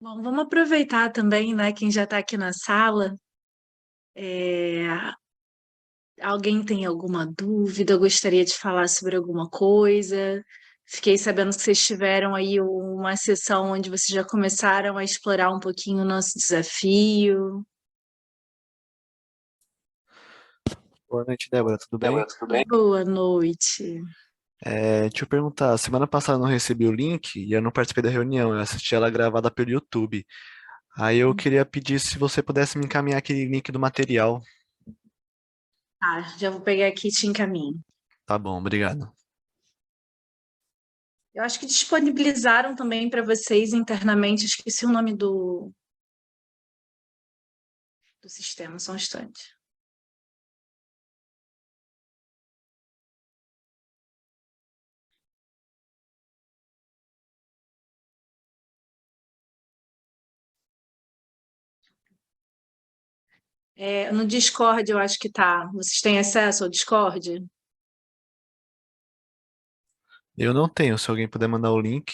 Bom, vamos aproveitar também, né, quem já está aqui na sala. É, Alguém tem alguma dúvida? Gostaria de falar sobre alguma coisa? Fiquei sabendo que vocês tiveram aí uma sessão onde vocês já começaram a explorar um pouquinho o nosso desafio. Boa noite, Débora, tudo bem? Débora, tudo bem? Boa noite. Deixa eu perguntar, semana passada eu não recebi o link e eu não participei da reunião, eu assisti ela gravada pelo YouTube. Aí eu queria pedir se você pudesse me encaminhar aquele link do material. Tá, já vou pegar aqui e te encaminho. Tá bom, obrigado. Eu acho que disponibilizaram também para vocês internamente, esqueci o nome do sistema, só um instante. No Discord, eu acho que tá. Vocês têm acesso ao Discord? Eu não tenho, se alguém puder mandar o link.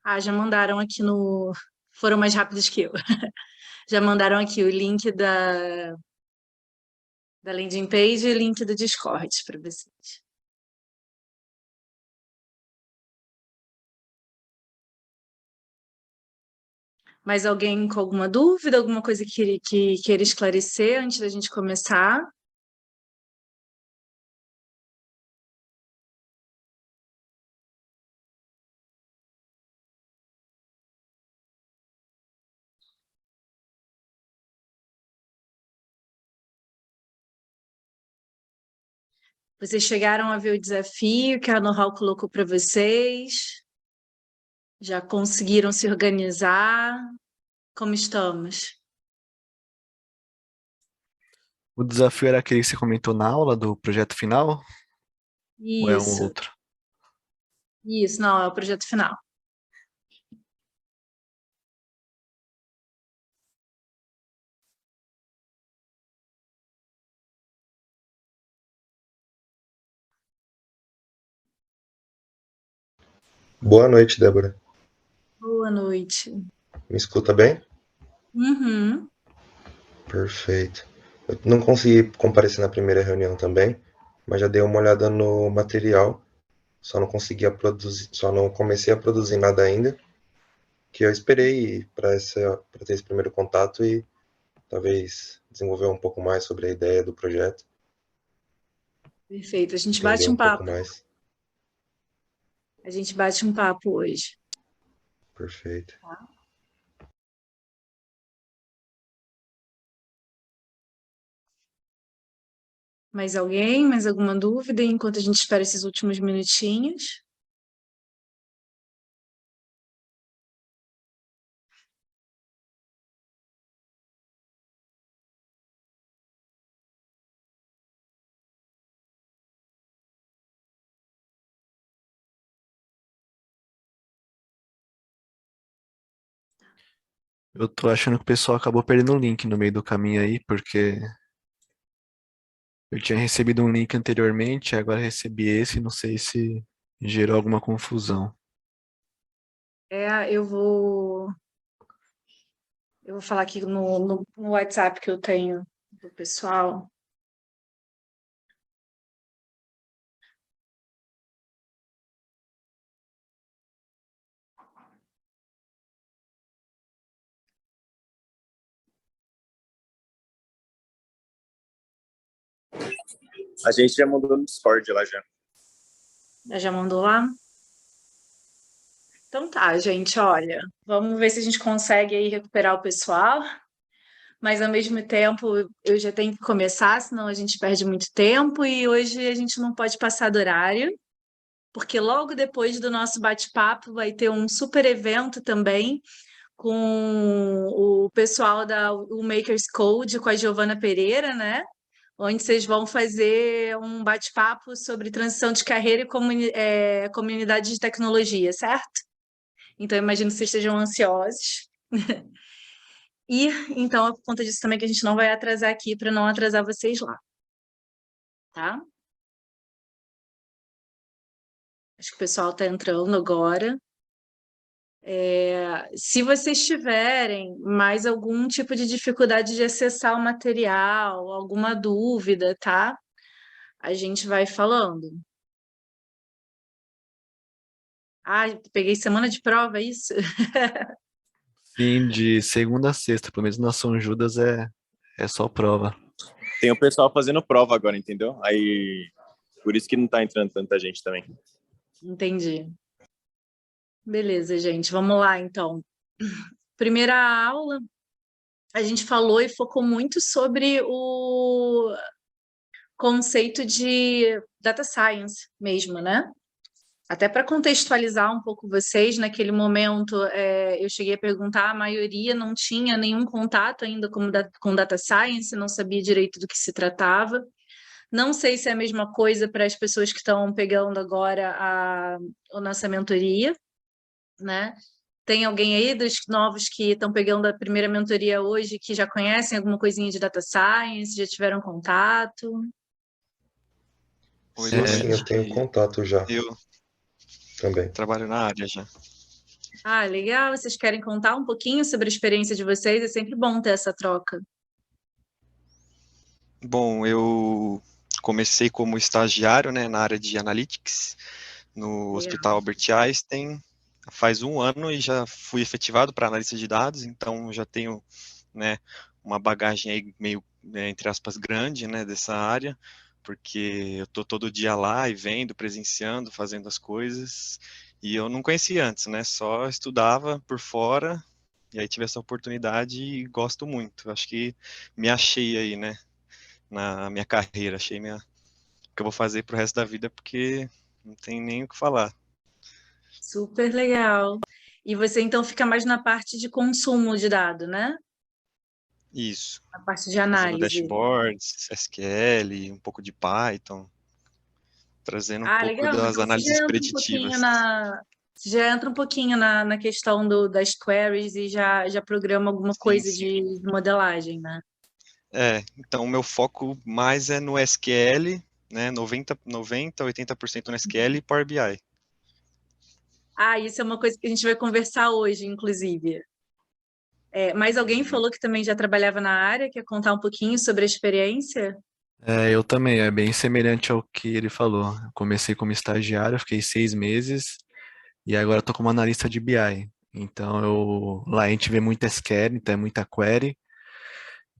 Ah, já mandaram aqui no. Foram mais rápidos que eu. Já mandaram aqui o link da landing page e o link do Discord para vocês. Mais alguém com alguma dúvida, alguma coisa que queira esclarecer antes da gente começar? Vocês chegaram a ver o desafio que a Know-how colocou para vocês? Já conseguiram se organizar? Como estamos? O desafio era aquele que você comentou na aula do projeto final? Ou é um Isso, outro? isso, não, é o projeto final. Boa noite, Débora. Boa noite. Me escuta bem? Uhum. Perfeito. Eu não consegui comparecer na primeira reunião também, mas já dei uma olhada no material. Só não consegui produzir, só não comecei a produzir nada ainda, que eu esperei para ter esse primeiro contato e talvez desenvolver um pouco mais sobre a ideia do projeto, Perfeito. A gente entender bate um um pouco papo. mais. A gente bate um papo hoje. Perfeito. Mais alguém? Mais alguma dúvida enquanto a gente espera esses últimos minutinhos? Eu tô achando que o pessoal acabou perdendo o link no meio do caminho aí, porque eu tinha recebido um link anteriormente, agora recebi esse, não sei se gerou alguma confusão. É, eu vou falar aqui no WhatsApp que eu tenho do pessoal. A gente já mandou no Discord lá já. Já mandou lá? Então tá, gente, olha, vamos ver se a gente consegue aí recuperar o pessoal, mas ao mesmo tempo eu já tenho que começar, senão a gente perde muito tempo e hoje a gente não pode passar do horário, porque logo depois do nosso bate-papo vai ter um super evento também com o pessoal da o Makers Code, com a Giovana Pereira, né? Onde vocês vão fazer um bate-papo sobre transição de carreira e comunidade de tecnologia, certo? Então, eu imagino que vocês estejam ansiosos. E, então, é por conta disso também que a gente não vai atrasar aqui, para não atrasar vocês lá. tá? Acho que o pessoal está entrando agora. Se vocês tiverem mais algum tipo de dificuldade de acessar o material, alguma dúvida, tá? A gente vai falando. Ah, peguei semana de prova, é isso? Sim, de segunda a sexta, pelo menos na São Judas é só prova. Tem o pessoal fazendo prova agora, entendeu? Aí, por isso que não tá entrando tanta gente também. Entendi. Beleza, gente, vamos lá, então. Primeira aula, a gente falou e focou muito sobre o conceito de data science mesmo, né? Até para contextualizar um pouco vocês, naquele momento eu cheguei a perguntar, a maioria não tinha nenhum contato ainda com data science, não sabia direito do que se tratava. Não sei se é a mesma coisa para as pessoas que estão pegando agora a nossa mentoria, né? Tem alguém aí dos novos que estão pegando a primeira mentoria hoje que já conhecem alguma coisinha de data science, já tiveram contato? Oi, Sim, eu tenho contato já eu também. trabalho na área já. Ah, legal. Vocês querem contar um pouquinho sobre a experiência de vocês? É sempre bom ter essa troca. Bom, eu comecei como estagiário, né, na área de Analytics, no Legal. Hospital Albert Einstein, faz 1 ano e já fui efetivado para analista de dados, então já tenho, né, uma bagagem aí meio, né, entre aspas, grande, né, dessa área, porque eu tô todo dia lá e vendo, presenciando, fazendo as coisas, e eu não conhecia antes, né, só estudava por fora, e aí tive essa oportunidade e gosto muito. Acho que me achei aí, né, na minha carreira, achei o que eu vou fazer pro resto da vida, porque não tem nem o que falar. Super legal. E você então fica mais na parte de consumo de dado, né? Isso, Na parte de fazendo análise. dashboards, SQL, um pouco de Python, trazendo um Ah, pouco legal. das Então análises preditivas. você já entra um pouquinho na questão das queries e já programa alguma Sim, coisa sim. de modelagem, né? Então o meu foco mais é no SQL, né, 80% no SQL e Power BI. Ah, isso é uma coisa que a gente vai conversar hoje, inclusive. Mais alguém falou que também já trabalhava na área, quer contar um pouquinho sobre a experiência? Eu também, é bem semelhante ao que ele falou. Eu comecei como estagiário, fiquei 6 meses e agora estou como analista de BI. Então, lá a gente vê muito SQL, então é muita query.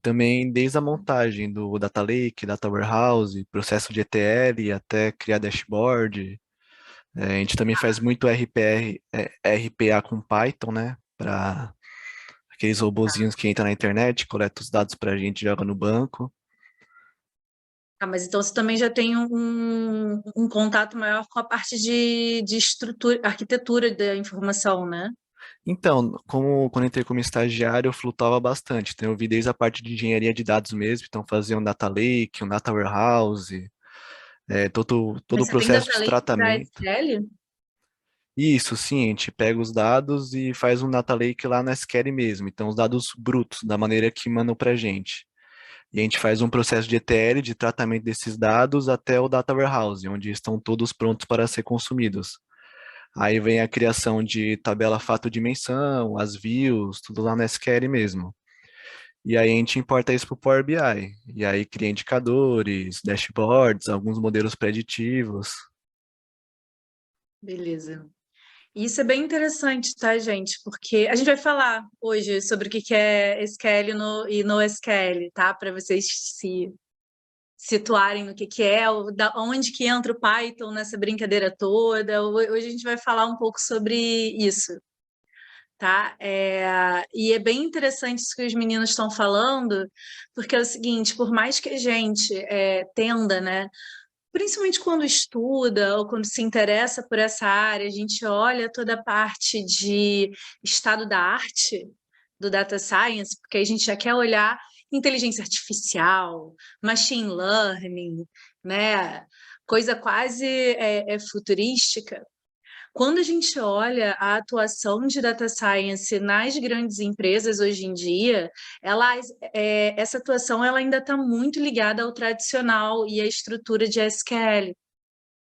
Também desde a montagem do Data Lake, Data Warehouse, processo de ETL, até criar dashboard. A gente também faz muito RPA com Python, né? Para aqueles robozinhos que entram na internet, coleta os dados para a gente, joga no banco. Ah, mas então você também já tem um contato maior com a parte de estrutura, arquitetura da informação, né? Então, quando entrei como estagiário, eu flutuava bastante. Então, eu vi desde a parte de engenharia de dados mesmo, então fazia um data lake, um data warehouse, todo o Mas você tem processo data de lake para tratamento. SQL? Isso, sim, a gente pega os dados e faz um data lake lá na SQL mesmo. Então, os dados brutos, da maneira que mandam para a gente. E a gente faz um processo de ETL, de tratamento desses dados, até o data warehouse, onde estão todos prontos para ser consumidos. Aí vem a criação de tabela fato-dimensão, as views, tudo lá na SQL mesmo. E aí a gente importa isso para o Power BI. E aí cria indicadores, dashboards, alguns modelos preditivos. Beleza. Isso é bem interessante, tá, gente? Porque a gente vai falar hoje sobre o que que é SQL e no SQL, tá? Para vocês se situarem no que é, onde que entra o Python nessa brincadeira toda. Hoje a gente vai falar um pouco sobre isso, tá? E é bem interessante isso que os meninos estão falando, porque é o seguinte, por mais que a gente tenda, né? Principalmente quando estuda ou quando se interessa por essa área, a gente olha toda a parte de estado da arte do data science, porque a gente já quer olhar inteligência artificial, machine learning, né? Coisa quase futurística. Quando a gente olha a atuação de data science nas grandes empresas hoje em dia, essa atuação ela ainda está muito ligada ao tradicional e à estrutura de SQL,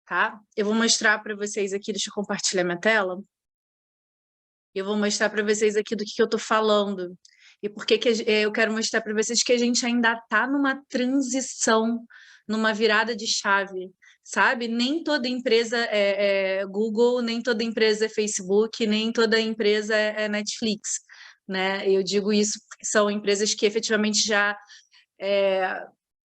tá? Eu vou mostrar para vocês aqui, deixa eu compartilhar minha tela. Eu vou mostrar para vocês aqui do que eu estou falando. E por que eu quero mostrar para vocês que a gente ainda está numa transição, numa virada de chave, sabe? Nem toda empresa é Google, nem toda empresa é Facebook, nem toda empresa é Netflix, né? Eu digo isso porque são empresas que efetivamente já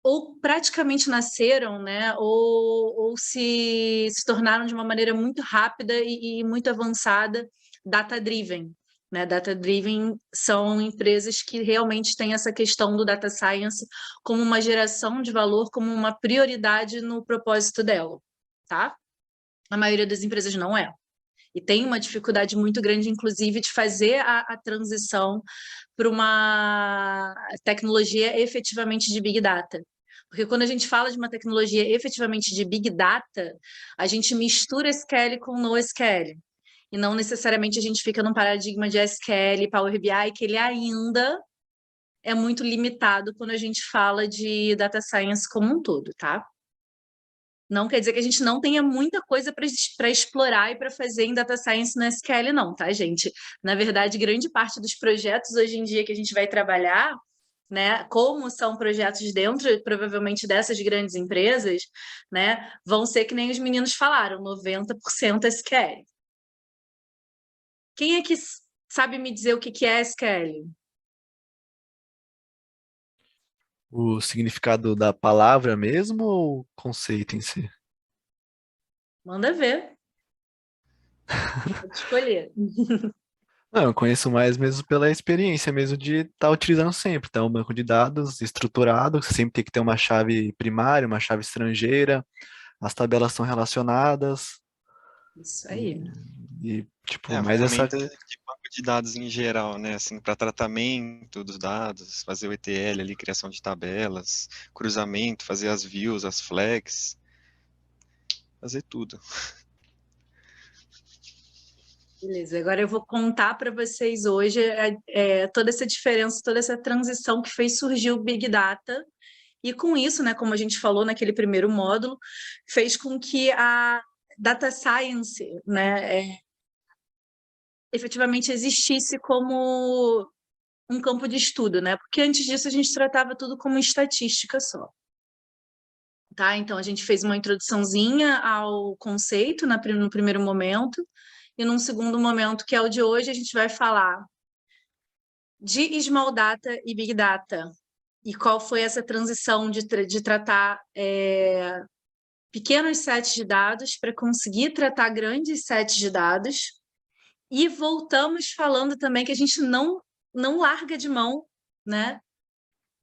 ou praticamente nasceram, né? Ou se tornaram de uma maneira muito rápida e muito avançada, data-driven. Né? Data-driven são empresas que realmente têm essa questão do data science como uma geração de valor, como uma prioridade no propósito dela, tá? A maioria das empresas não é. E tem uma dificuldade muito grande, inclusive, de fazer a transição para uma tecnologia efetivamente de Big Data. Porque quando a gente fala de uma tecnologia efetivamente de Big Data, a gente mistura SQL com NoSQL. E não necessariamente a gente fica num paradigma de SQL, Power BI, que ele ainda é muito limitado quando a gente fala de data science como um todo, tá? Não quer dizer que a gente não tenha muita coisa para explorar e para fazer em data science no SQL, não, tá, gente? Na verdade, grande parte dos projetos hoje em dia que a gente vai trabalhar, né, como são projetos dentro, provavelmente, dessas grandes empresas, né, vão ser que nem os meninos falaram, 90% SQL. Quem é que sabe me dizer o que é SQL? O significado da palavra mesmo ou o conceito em si? Manda ver. Pode escolher. Não, eu conheço mais mesmo pela experiência mesmo de estar utilizando sempre. Então, um banco de dados estruturado, você sempre tem que ter uma chave primária, uma chave estrangeira, as tabelas são relacionadas Isso aí. tipo, A mais essa. ferramenta de banco de dados em geral, né? Assim, para tratamento dos dados, fazer o ETL ali, criação de tabelas, cruzamento, fazer as views, as flags, fazer tudo. Beleza, agora eu vou contar para vocês hoje toda essa diferença, toda essa transição que fez surgir o Big Data, e com isso, né, como a gente falou naquele primeiro módulo, fez com que a Data Science, né, efetivamente existisse como um campo de estudo, né, porque antes disso a gente tratava tudo como estatística só. Tá? Então, a gente fez uma introduçãozinha ao conceito no primeiro momento, e num segundo momento, que é o de hoje, a gente vai falar de Small Data e Big Data, e qual foi essa transição de tratar pequenos sets de dados para conseguir tratar grandes sets de dados, e voltamos falando também que a gente não larga de mão, né,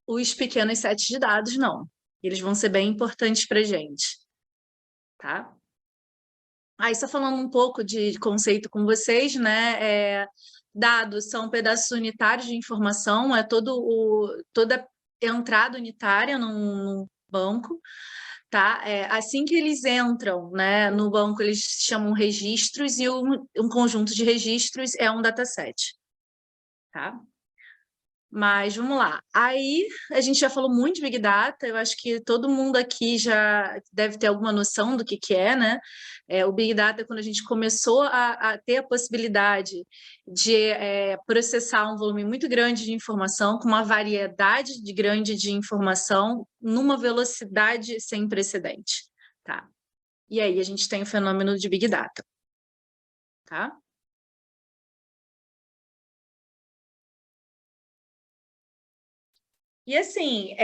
os pequenos sets de dados, não. Eles vão ser bem importantes para a gente, tá? Aí, só falando um pouco de conceito com vocês, né? Dados são pedaços unitários de informação, toda entrada unitária num banco, tá? Assim que eles entram, né, no banco, eles chamam registros, e um conjunto de registros é um dataset, tá? Mas vamos lá. Aí a gente já falou muito de Big Data, eu acho que todo mundo aqui já deve ter alguma noção do que é, né? O Big Data, quando a gente começou a ter a possibilidade de processar um volume muito grande de informação, com uma variedade grande de informação, numa velocidade sem precedente, tá? E aí a gente tem o fenômeno de Big Data, tá? E assim,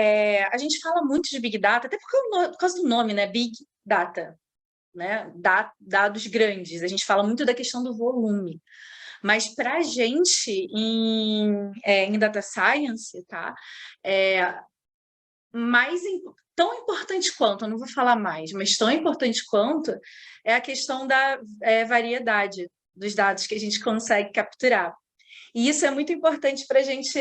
a gente fala muito de Big Data, até por causa do nome, né? Big Data, né? Dados grandes. A gente fala muito da questão do volume. Mas para a gente, em Data Science, tá? Tão importante quanto, eu não vou falar mais, mas tão importante quanto é a questão da variedade dos dados que a gente consegue capturar. E isso é muito importante para a gente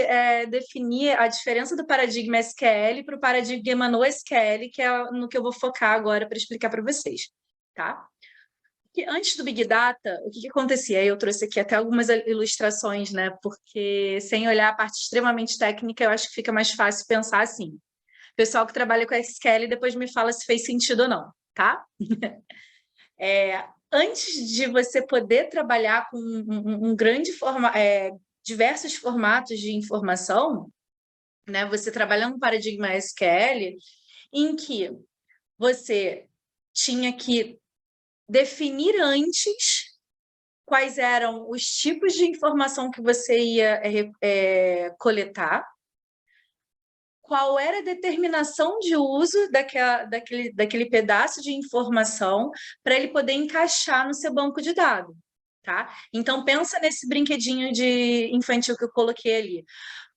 definir a diferença do paradigma SQL para o paradigma NoSQL, que é no que eu vou focar agora para explicar para vocês, tá? que antes do Big Data, o que acontecia? Eu trouxe aqui até algumas ilustrações, né? Porque sem olhar a parte extremamente técnica, eu acho que fica mais fácil pensar assim. Pessoal que trabalha com SQL depois me fala se fez sentido ou não, tá? Antes de você poder trabalhar com diversos formatos de informação, né? Você trabalhando no paradigma SQL, em que você tinha que definir antes quais eram os tipos de informação que você ia coletar, qual era a determinação de uso daquele pedaço de informação para ele poder encaixar no seu banco de dados, tá? Então, pensa nesse brinquedinho de infantil que eu coloquei ali.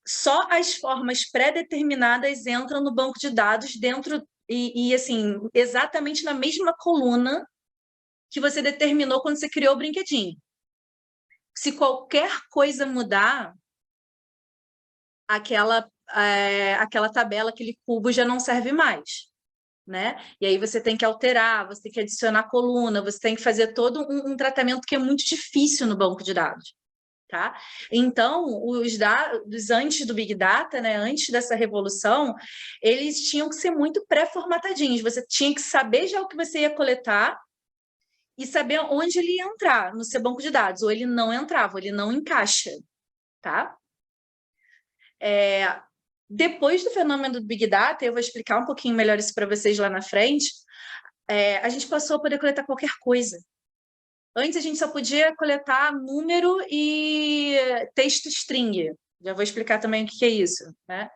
Só as formas pré-determinadas entram no banco de dados dentro e assim, exatamente na mesma coluna que você determinou quando você criou o brinquedinho. Se qualquer coisa mudar, aquela tabela, aquele cubo já não serve mais, né? E aí você tem que alterar, você tem que adicionar coluna, você tem que fazer todo um tratamento que é muito difícil no banco de dados, tá? Então, os dados antes do Big Data, né, antes dessa revolução, eles tinham que ser muito pré-formatadinhos, você tinha que saber já o que você ia coletar e saber onde ele ia entrar no seu banco de dados, ou ele não entrava, ou ele não encaixa, tá? Depois do fenômeno do Big Data, eu vou explicar um pouquinho melhor isso para vocês lá na frente, a gente passou a poder coletar qualquer coisa. Antes a gente só podia coletar número e texto string. Já vou explicar também o que é isso, né?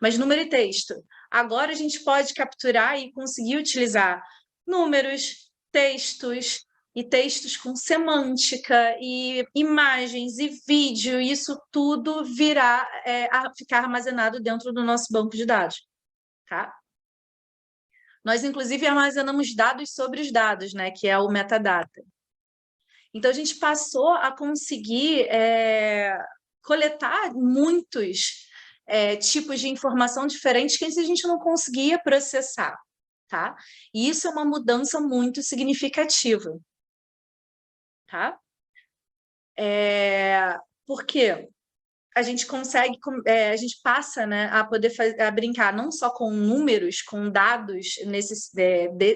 Mas número e texto. Agora a gente pode capturar e conseguir utilizar números, textos e textos com semântica e imagens e vídeo, isso tudo virá a ficar armazenado dentro do nosso banco de dados, tá? Nós, inclusive, armazenamos dados sobre os dados, né? Que é o metadata. Então, a gente passou a conseguir coletar muitos tipos de informação diferentes que antes a gente não conseguia processar, tá? E isso é uma mudança muito significativa, tá? Porque a gente consegue, a gente passa, né, a poder a brincar não só com números, com dados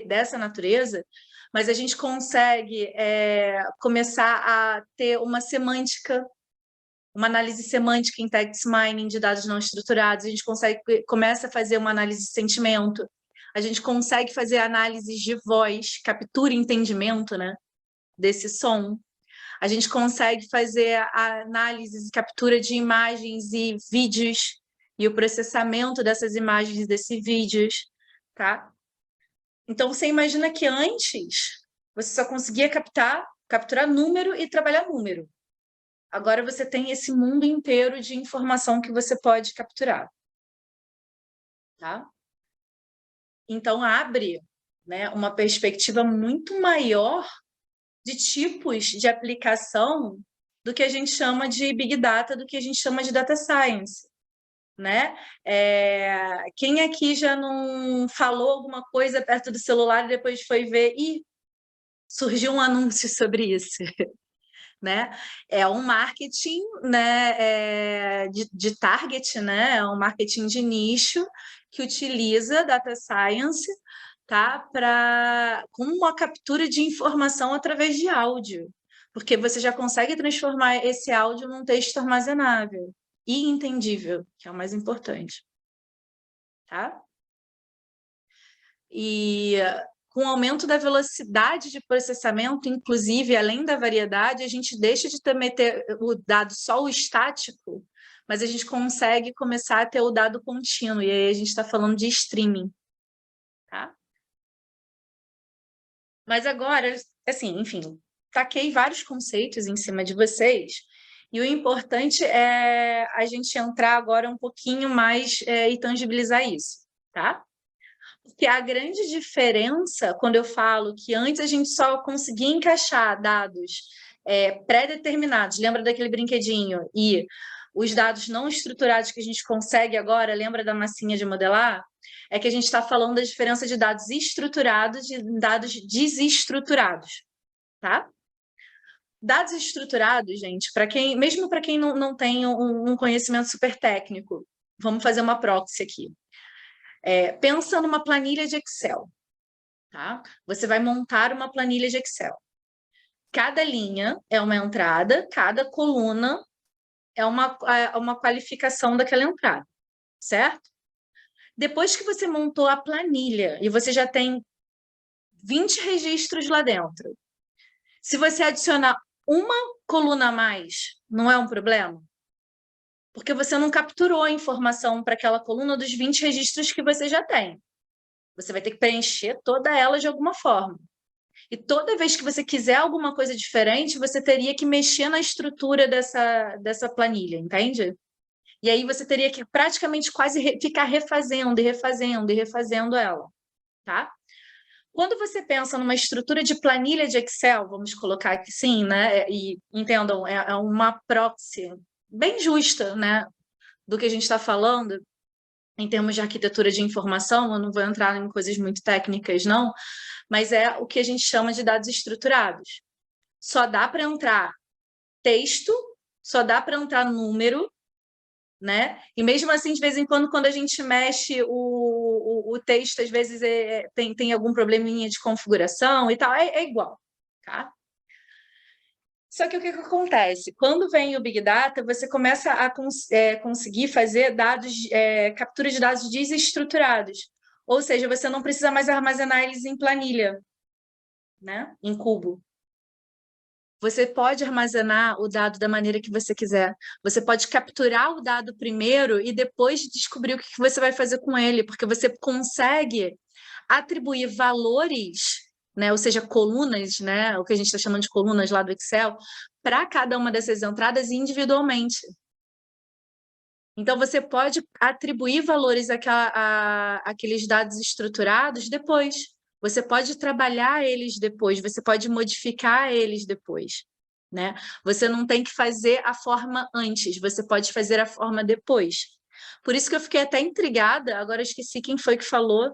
dessa natureza, mas a gente consegue começar a ter uma semântica, uma análise semântica em text mining de dados não estruturados, a gente começa a fazer uma análise de sentimento, a gente consegue fazer análises de voz, captura e entendimento, né, desse som. A gente consegue fazer a análise, captura de imagens e vídeos e o processamento dessas imagens e desses vídeos, tá? Então, você imagina que antes você só conseguia capturar número e trabalhar número. Agora você tem esse mundo inteiro de informação que você pode capturar, tá? Então, abre, né, uma perspectiva muito maior de tipos de aplicação do que a gente chama de Big Data, do que a gente chama de Data Science, né? Quem aqui já não falou alguma coisa perto do celular e depois foi ver e surgiu um anúncio sobre isso? Né? É um marketing, né, de target, né? É um marketing de nicho que utiliza Data Science, tá? Com uma captura de informação através de áudio, porque você já consegue transformar esse áudio num texto armazenável e entendível, que é o mais importante, tá? E com o aumento da velocidade de processamento, inclusive, além da variedade, a gente deixa de ter o dado só o estático, mas a gente consegue começar a ter o dado contínuo, e aí a gente está falando de streaming, tá? Mas agora, assim, enfim, taquei vários conceitos em cima de vocês, e o importante é a gente entrar agora um pouquinho mais e tangibilizar isso, tá? Porque a grande diferença, quando eu falo que antes a gente só conseguia encaixar dados pré-determinados, lembra daquele brinquedinho, e os dados não estruturados que a gente consegue agora, lembra da massinha de modelar? É que a gente está falando da diferença de dados estruturados e dados desestruturados, tá? Dados estruturados, gente, mesmo para quem não tem um conhecimento super técnico, vamos fazer uma proxy aqui. Pensa numa planilha de Excel, tá? Você vai montar uma planilha de Excel. Cada linha é uma entrada, cada coluna é uma qualificação daquela entrada, certo? Depois que você montou a planilha e você já tem 20 registros lá dentro, se você adicionar uma coluna a mais, não é um problema? Porque você não capturou a informação para aquela coluna dos 20 registros que você já tem. Você vai ter que preencher toda ela de alguma forma. E toda vez que você quiser alguma coisa diferente, você teria que mexer na estrutura dessa planilha, entende? E aí você teria que praticamente quase ficar refazendo e refazendo e refazendo ela, tá? Quando você pensa numa estrutura de planilha de Excel, vamos colocar aqui sim, né? E entendam, é uma proxy bem justa, né? Do que a gente está falando, em termos de arquitetura de informação, eu não vou entrar em coisas muito técnicas, não, mas é o que a gente chama de dados estruturados. Só dá para entrar texto, só dá para entrar número, né? E mesmo assim, de vez em quando a gente mexe o texto, às vezes tem algum probleminha de configuração e tal, é igual, tá? Só que o que acontece? Quando vem o Big Data, você começa a conseguir fazer captura de dados desestruturados. Ou seja, você não precisa mais armazenar eles em planilha, né? Em cubo. Você pode armazenar o dado da maneira que você quiser. Você pode capturar o dado primeiro e depois descobrir o que você vai fazer com ele, porque você consegue atribuir valores, né, ou seja, colunas, né, o que a gente está chamando de colunas lá do Excel, para cada uma dessas entradas individualmente. Então, você pode atribuir valores àqueles dados estruturados depois. Você pode trabalhar eles depois, você pode modificar eles depois, né? Você não tem que fazer a forma antes, você pode fazer a forma depois. Por isso que eu fiquei até intrigada, agora eu esqueci quem foi que falou,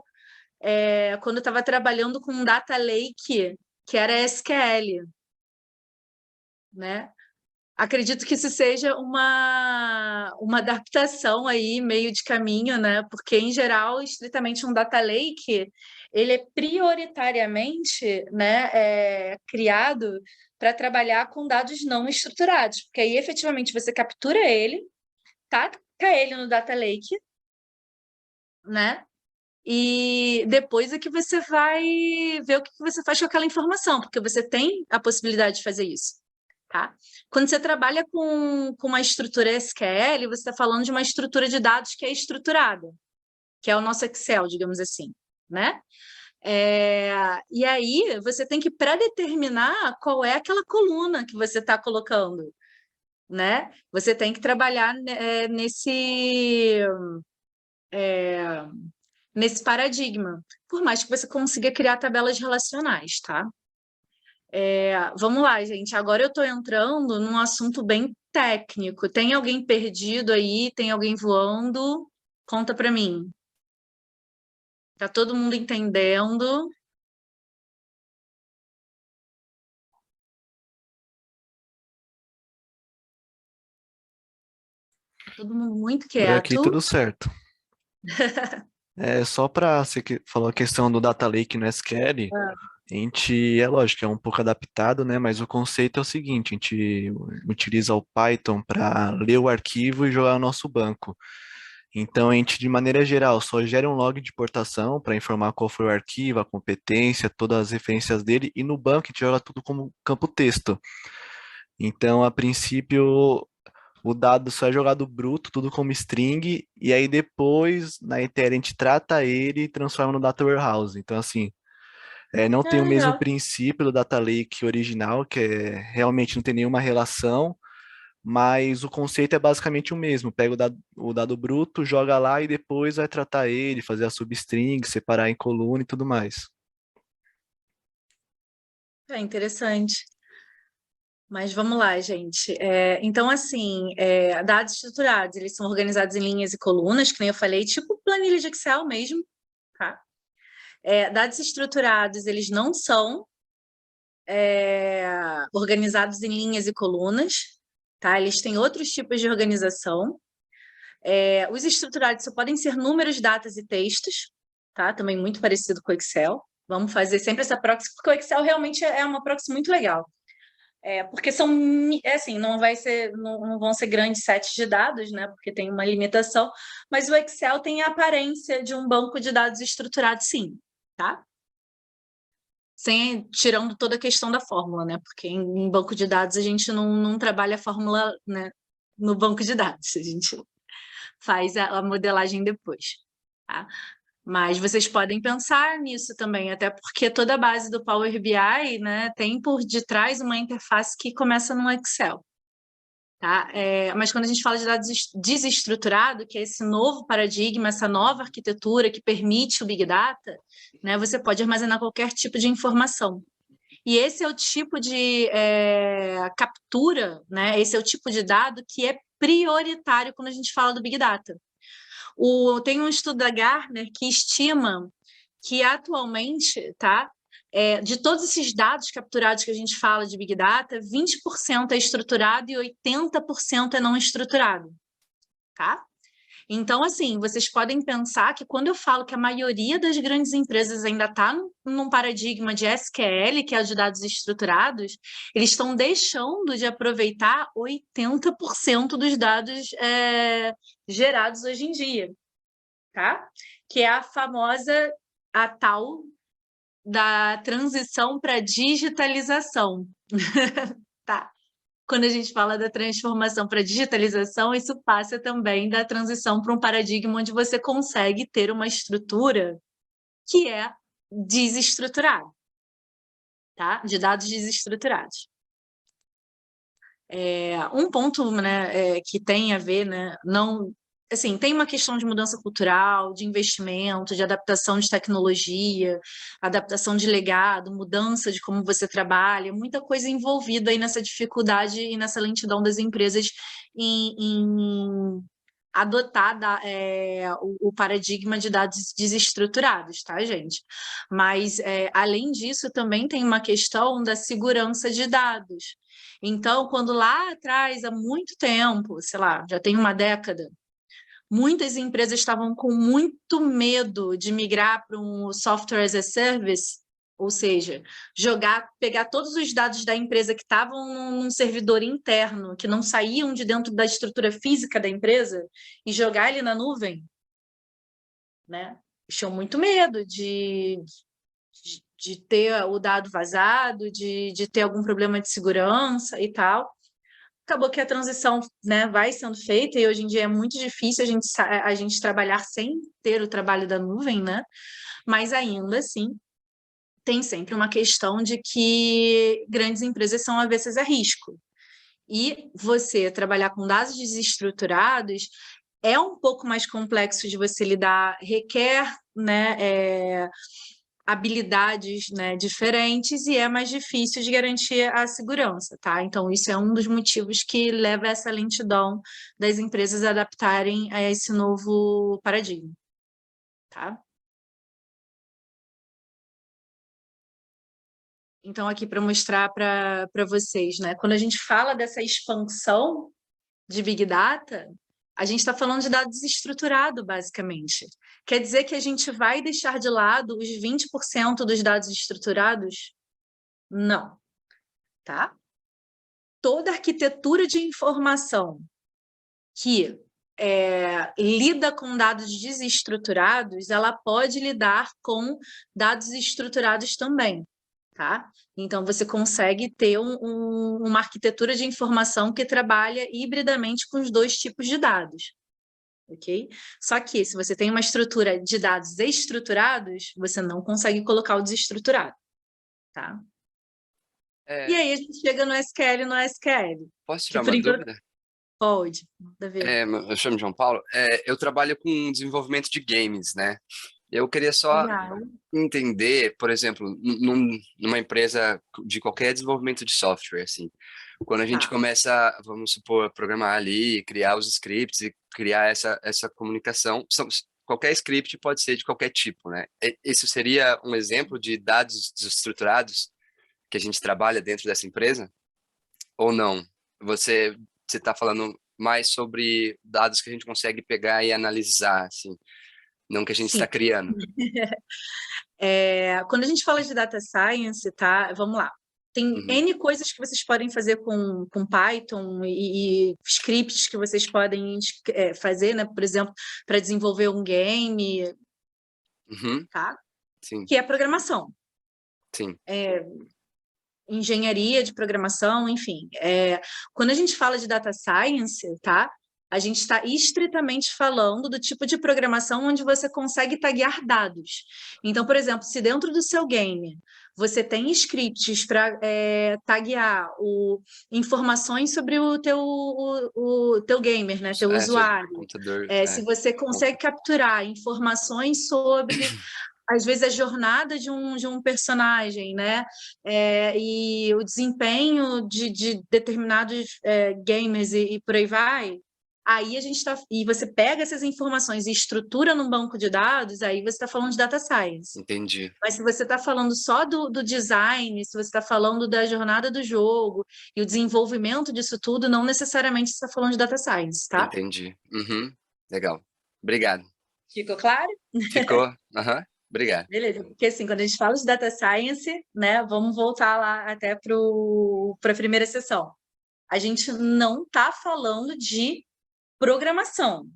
quando eu estava trabalhando com um data lake, que era SQL, né? Acredito que isso seja uma adaptação aí, meio de caminho, né? Porque, em geral, estritamente um data lake, ele é prioritariamente, né, criado para trabalhar com dados não estruturados, porque aí, efetivamente, você captura ele, taca ele no data lake, né? E depois é que você vai ver o que você faz com aquela informação, porque você tem a possibilidade de fazer isso. Tá? Quando você trabalha com uma estrutura SQL, você está falando de uma estrutura de dados que é estruturada, que é o nosso Excel, digamos assim, né? E aí, você tem que pré-determinar qual é aquela coluna que você está colocando, né? Você tem que trabalhar nesse paradigma, por mais que você consiga criar tabelas relacionais, tá? Vamos lá, gente. Agora eu estou entrando num assunto bem técnico. Tem alguém perdido aí? Tem alguém voando? Conta para mim. Tá todo mundo entendendo? Todo mundo muito Por aqui quieto. tudo certo. Só para você que falou a questão do Data Lake no SQL, a gente, é lógico, é um pouco adaptado, né? Mas o conceito é o seguinte, a gente utiliza o Python para ler o arquivo e jogar no nosso banco. Então, a gente, de maneira geral, só gera um log de importação para informar qual foi o arquivo, a competência, todas as referências dele, e no banco a gente joga tudo como campo texto. Então, a princípio, o dado só é jogado bruto, tudo como string, e aí depois, na ETL, a gente trata ele e transforma no Data Warehouse. Então, assim, não tem o mesmo Legal. princípio do Data Lake original, que realmente não tem nenhuma relação, mas o conceito é basicamente o mesmo. Pega o dado bruto, joga lá e depois vai tratar ele, fazer a substring, separar em coluna e tudo mais. É interessante. Mas vamos lá, gente. Então, assim, dados estruturados, eles são organizados em linhas e colunas, que nem eu falei, tipo planilha de Excel mesmo, tá? Dados estruturados, eles não são organizados em linhas e colunas, tá? Eles têm outros tipos de organização. Os estruturados só podem ser números, datas e textos, tá? Também muito parecido com o Excel. Vamos fazer sempre essa proxy, porque o Excel realmente é uma proxy muito legal. Porque assim, não vão ser grandes sets de dados, né? Porque tem uma limitação, mas o Excel tem a aparência de um banco de dados estruturado, sim, tá? Tirando toda a questão da fórmula, né? Porque em banco de dados a gente não trabalha a fórmula, né, no banco de dados, a gente faz a modelagem depois, tá? Mas vocês podem pensar nisso também, até porque toda a base do Power BI, né, tem por detrás uma interface que começa no Excel, tá? Mas quando a gente fala de dados desestruturado, que é esse novo paradigma, essa nova arquitetura que permite o Big Data, né, você pode armazenar qualquer tipo de informação. E esse é o tipo de captura, né? Esse é o tipo de dado que é prioritário quando a gente fala do Big Data. Tem um estudo da Gartner que estima que atualmente, tá, de todos esses dados capturados que a gente fala de Big Data, 20% é estruturado e 80% é não estruturado, tá? Então, assim, vocês podem pensar que quando eu falo que a maioria das grandes empresas ainda está num paradigma de SQL, que é o de dados estruturados, eles estão deixando de aproveitar 80% dos dados gerados hoje em dia, tá? Que é a tal da transição para digitalização, tá? Quando a gente fala da transformação para digitalização, isso passa também da transição para um paradigma onde você consegue ter uma estrutura que é desestruturada, tá? De dados desestruturados. Um ponto, né, que tem a ver, né, não, assim, tem uma questão de mudança cultural, de investimento, de adaptação de tecnologia, adaptação de legado, mudança de como você trabalha, muita coisa envolvida aí nessa dificuldade e nessa lentidão das empresas em adotar o paradigma de dados desestruturados, tá, gente? Mas, além disso, também tem uma questão da segurança de dados. Então, quando lá atrás, há muito tempo, sei lá, já tem uma década, muitas empresas estavam com muito medo de migrar para um software as a service, ou seja, pegar todos os dados da empresa que estavam num servidor interno, que não saíam de dentro da estrutura física da empresa, e jogar ele na nuvem, né? Tinham muito medo de ter o dado vazado, de ter algum problema de segurança e tal. Acabou que a transição, né, vai sendo feita e hoje em dia é muito difícil a gente trabalhar sem ter o trabalho da nuvem, né? Mas ainda assim, tem sempre uma questão de que grandes empresas são avessas a risco. E você trabalhar com dados desestruturados é um pouco mais complexo de você lidar, requer, né, habilidades, né, diferentes e é mais difícil de garantir a segurança, tá? Então, isso é um dos motivos que leva a essa lentidão das empresas a adaptarem a esse novo paradigma, tá? Então, aqui para mostrar para vocês, né? Quando a gente fala dessa expansão de Big Data, a gente está falando de dados estruturados, basicamente. Quer dizer que a gente vai deixar de lado os 20% dos dados estruturados? Não, tá? Toda arquitetura de informação que lida com dados desestruturados, ela pode lidar com dados estruturados também, tá? Então, você consegue ter uma arquitetura de informação que trabalha hibridamente com os dois tipos de dados, ok? Só que, se você tem uma estrutura de dados estruturados, você não consegue colocar o desestruturado, tá? E aí, a gente chega no SQL e no SQL. Posso Que tirar por uma enquanto dúvida? pode, manda ver. Eu chamo João Paulo. Eu trabalho com desenvolvimento de games, né? Eu queria só Legal. entender, por exemplo, numa empresa de qualquer desenvolvimento de software, assim, quando a gente Tá. começa, vamos supor, programar ali, criar os scripts e criar essa comunicação, qualquer script pode ser de qualquer tipo, né? Isso seria um exemplo de dados desestruturados que a gente trabalha dentro dessa empresa? Ou não? Você está falando mais sobre dados que a gente consegue pegar e analisar, assim, não que a gente está Sim. criando. Quando a gente fala de data science, tá? Vamos lá. Tem Uhum. N coisas que vocês podem fazer com Python e scripts que vocês podem fazer, né? Por exemplo, para desenvolver um game, Uhum. tá? Sim, Que é programação. sim, Engenharia de programação, enfim. Quando a gente fala de data science, tá? A gente está estritamente falando do tipo de programação onde você consegue taguear dados. Então, por exemplo, se dentro do seu game você tem scripts para taguear informações sobre o teu gamer, né? Teu sobre usuário. computador. Se você consegue capturar informações sobre às vezes a jornada de um personagem, né? E o desempenho de determinados gamers e por aí vai. Aí a gente e você pega essas informações e estrutura num banco de dados, aí você está falando de data science. Entendi. Mas se você está falando só do design, se você está falando da jornada do jogo e o desenvolvimento disso tudo, não necessariamente você está falando de data science, tá? Entendi. Uhum. Legal. Obrigado. Ficou claro? Ficou? Aham. Obrigado. Beleza, porque assim, quando a gente fala de data science, né, vamos voltar lá até para a primeira sessão. A gente não está falando de programação.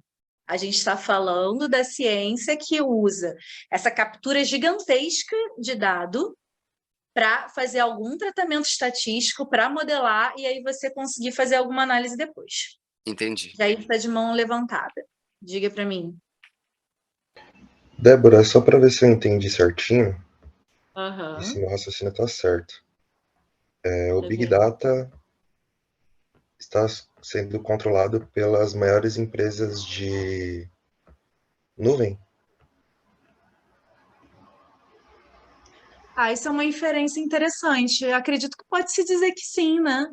A gente está falando da ciência que usa essa captura gigantesca de dado para fazer algum tratamento estatístico, para modelar, e aí você conseguir fazer alguma análise depois. Entendi. Já está de mão levantada. Diga para mim. Débora, só para ver se eu entendi certinho, Aham. e se meu raciocínio está certo. O Big Data está sendo controlado pelas maiores empresas de nuvem? Isso é uma inferência interessante. Eu acredito que pode-se dizer que sim, né?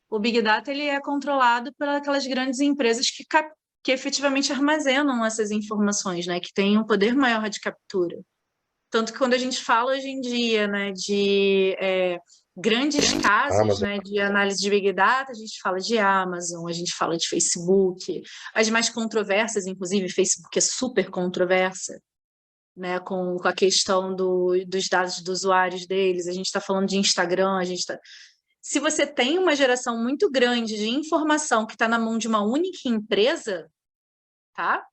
O Big Data ele é controlado por aquelas grandes empresas que efetivamente armazenam essas informações, né? Que têm um poder maior de captura. Tanto que quando a gente fala hoje em dia, né, de grandes casos, Amazon. né, de análise de Big Data, a gente fala de Amazon, a gente fala de Facebook, as mais controversas, inclusive, Facebook é super controversa, né, com a questão dos dados dos usuários deles, a gente está falando de Instagram, Se você tem uma geração muito grande de informação que está na mão de uma única empresa, tá?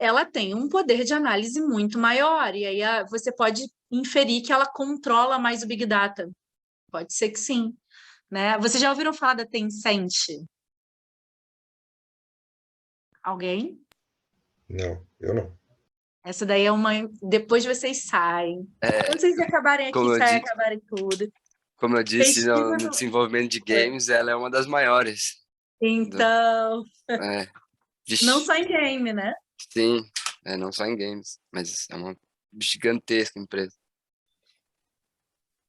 Ela tem um poder de análise muito maior, e aí você pode inferir que ela controla mais o Big Data. Pode ser que sim, né? Vocês já ouviram falar da Tencent? Alguém? Não, eu não. Essa daí é uma... Depois vocês saem. Quando vocês acabarem aqui, acabarem tudo. Como eu disse, Pesquisa no desenvolvimento de games, ela é uma das maiores. Então... Não Vixe. só em game, né? Sim, não só em games, mas é uma gigantesca empresa.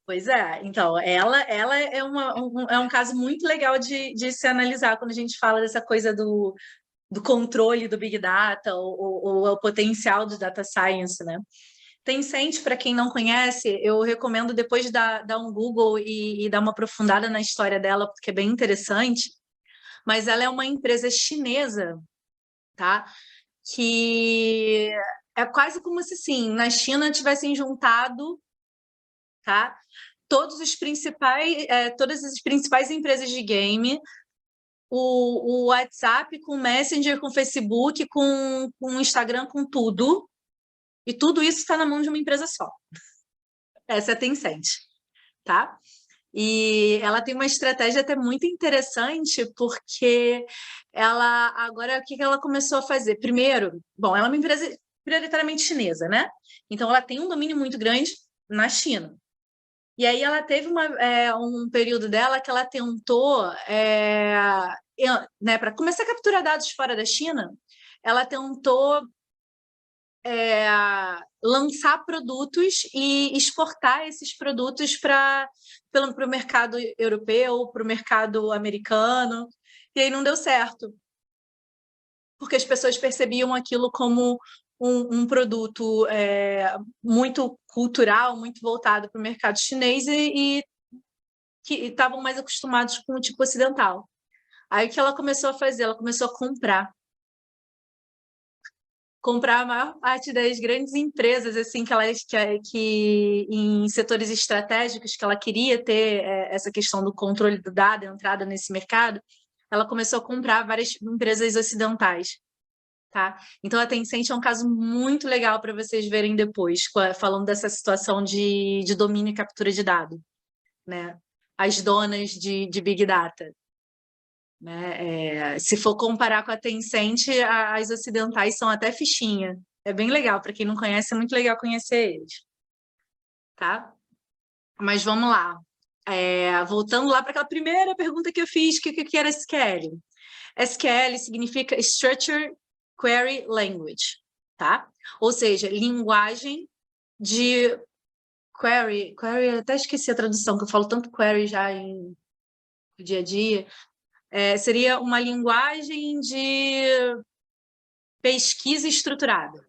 Pois é, então, ela é um caso muito legal de se analisar quando a gente fala dessa coisa do controle do Big Data ou o potencial do Data Science, né? Tencent, para quem não conhece, eu recomendo depois dar um Google e dar uma aprofundada na história dela, porque é bem interessante, mas ela é uma empresa chinesa, tá? Que é quase como se, assim, na China tivessem juntado, tá? Todas as principais empresas de game, o WhatsApp, com o Messenger, com o Facebook, com o Instagram, com tudo. E tudo isso está na mão de uma empresa só. Essa é a Tencent, tá? E ela tem uma estratégia até muito interessante, porque agora, o que ela começou a fazer? Primeiro, bom, ela é uma empresa prioritariamente chinesa, né? Então, ela tem um domínio muito grande na China. E aí ela teve um período dela que ela tentou, né, para começar a capturar dados fora da China, ela tentou lançar produtos e exportar esses produtos para o mercado europeu, para o mercado americano, e aí não deu certo, porque as pessoas percebiam aquilo como um produto muito cultural, muito voltado para o mercado chinês e que estavam mais acostumados com o tipo ocidental. Aí o que ela começou a fazer? Ela começou a comprar a maior parte das grandes empresas, assim, que em setores estratégicos que ela queria ter essa questão do controle do dado, entrada nesse mercado, ela começou a comprar várias empresas ocidentais, tá? Então a Tencent é um caso muito legal para vocês verem depois, falando dessa situação de domínio e captura de dado, né? As donas de Big Data. Né? Se for comparar com a Tencent, as ocidentais são até fichinha. É bem legal, para quem não conhece, é muito legal conhecer eles. Tá? Mas vamos lá. Voltando lá para aquela primeira pergunta que eu fiz, que era SQL? SQL significa Structured Query Language, tá? Ou seja, linguagem de query, até esqueci a tradução, que eu falo tanto query já no dia a dia. Seria uma linguagem de pesquisa estruturada.